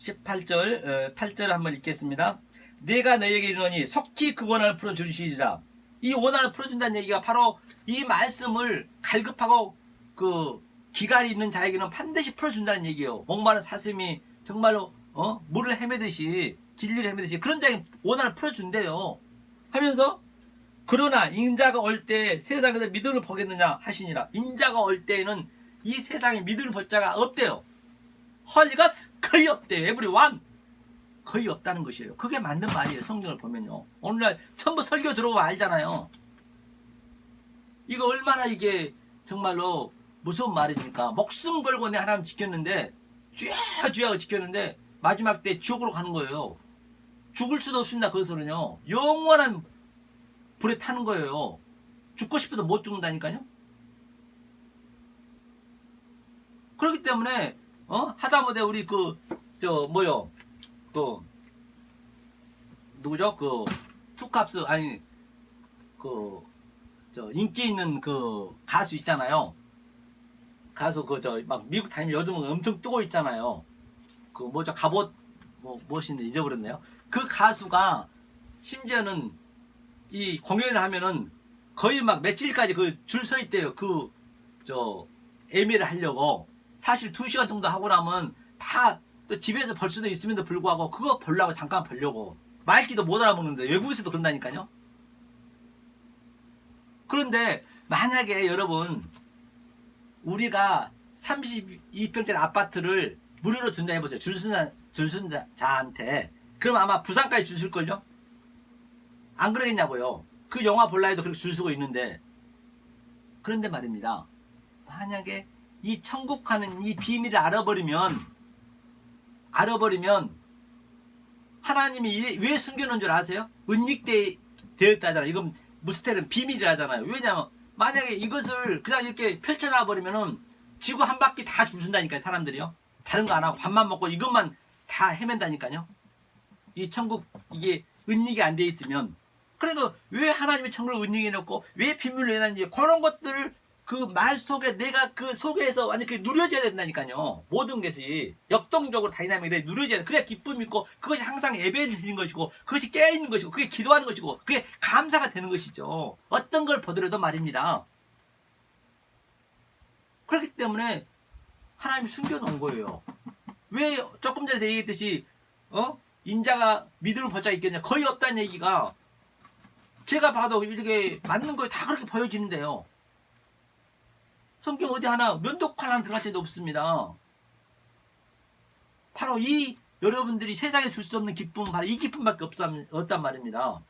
18절 8절 한번 읽겠습니다. 내가 너에게 이르노니 속히 그 원한을 풀어주시리라. 이 원한을 풀어준다는 얘기가 바로 이 말씀을 갈급하고 그 기갈이 있는 자에게는 반드시 풀어준다는 얘기예요. 목마른 사슴이 정말로 물을 헤매듯이 진리를 헤매듯이 그런 자에게 원한을 풀어준대요. 하면서 그러나 인자가 올 때 세상에서 믿음을 보겠느냐 하시니라. 인자가 올 때에는 이 세상에 믿음을 볼 자가 없대요. 헐리가스 거의 없대요. 에브리원 거의 없다는 것이에요. 그게 맞는 말이에요. 성경을 보면요. 오늘날 전부 설교 들어오고 알잖아요. 이거 얼마나 이게 정말로 무서운 말입니까? 목숨 걸고 내 하나님 지켰는데 쥐하고 지켰는데 마지막 때 지옥으로 가는 거예요. 죽을 수도 없습니다. 그것은요. 영원한 불에 타는 거예요. 죽고 싶어도 못 죽는다니까요. 그렇기 때문에 하다못해 우리 누구죠? 투캅스 아니 인기 있는 그 가수 있잖아요. 가수 막 미국 다니면 요즘 엄청 뜨고 있잖아요. 갑옷 무엇인데 잊어버렸네요. 그 가수가 심지어는 이 공연을 하면은 거의 막 며칠까지 줄 서 있대요. 예매를 하려고. 사실 2시간 정도 하고 나면 다 또 집에서 볼 수도 있음에도 불구하고 그거 보려고 잠깐 보려고 말귀도 못 알아먹는데 외국에서도 그런다니까요. 그런데 만약에 여러분 우리가 32평짜리 아파트를 무료로 준다 해보세요. 줄 쓴 자한테. 그럼 아마 부산까지 줄 쓸걸요? 안 그러겠냐고요. 그 영화 볼라 해도 그렇게 줄 서고 있는데. 그런데 말입니다. 만약에 이 천국 가는 이 비밀을 알아버리면 하나님이 왜 숨겨놓은 줄 아세요? 은닉되었다잖아요. 이건 무스텔은 비밀이라잖아요. 왜냐하면 만약에 이것을 그냥 이렇게 펼쳐놔 버리면은 지구 한 바퀴 다 줄 쓴다니까요. 사람들이요. 다른 거 안 하고 밥만 먹고 이것만 다 헤맨다니까요. 이 천국 이게 은닉이 안 돼 있으면. 그러니까 왜 하나님의 천국을 은닉해 놓고 왜 비밀로 해놨는지 그런 것들을 그 말 속에 내가 그 속에서 완전 그 누려져야 된다니까요. 모든 것이 역동적으로 다이나믹에 누려져야 돼. 그래야 기쁨이 있고 그것이 항상 예배를 드리는 것이고 그것이 깨어있는 것이고 그게 기도하는 것이고 그게 감사가 되는 것이죠. 어떤 걸 보더라도 말입니다. 그렇기 때문에 하나님이 숨겨놓은 거예요. 왜 조금 전에 얘기했듯이 인자가 믿음을 벌짝 있겠냐 거의 없다는 얘기가 제가 봐도 이렇게 맞는 거에 다 그렇게 보여지는데요. 성경 어디 하나 면도칼 하나 들어갈 때도 없습니다. 바로 이 여러분들이 세상에 줄 수 없는 기쁨은 바로 이 기쁨밖에 없단 말입니다.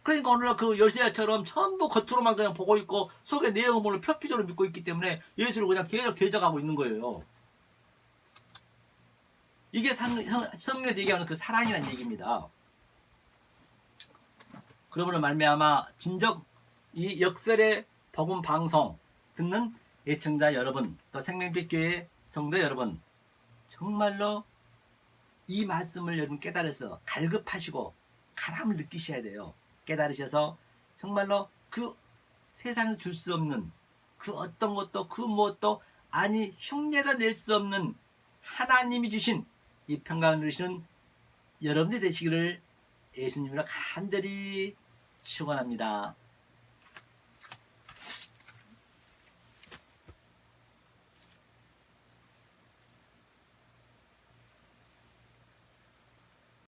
그러니까 오늘날 그 여세야처럼 전부 겉으로만 그냥 보고 있고 속에 내용을 모르고 표피적으로 믿고 있기 때문에 예수를 그냥 계속 대적하고 있는 거예요. 이게 성경에서 얘기하는 그 사랑이라는 얘기입니다. 그러므로 말미암아 진정 이 역설의 복음 방송 듣는 애청자 여러분, 또 생명빛 교회 성도 여러분, 정말로 이 말씀을 여러분 깨달아서 갈급하시고 가람을 느끼셔야 돼요. 깨달으셔서 정말로 그 세상에 줄 수 없는 그 어떤 것도 그 무엇도 아니 흉내도 낼 수 없는 하나님이 주신 이 평강을 누리시는 여러분들이 되시기를 예수님으로 간절히 축원합니다.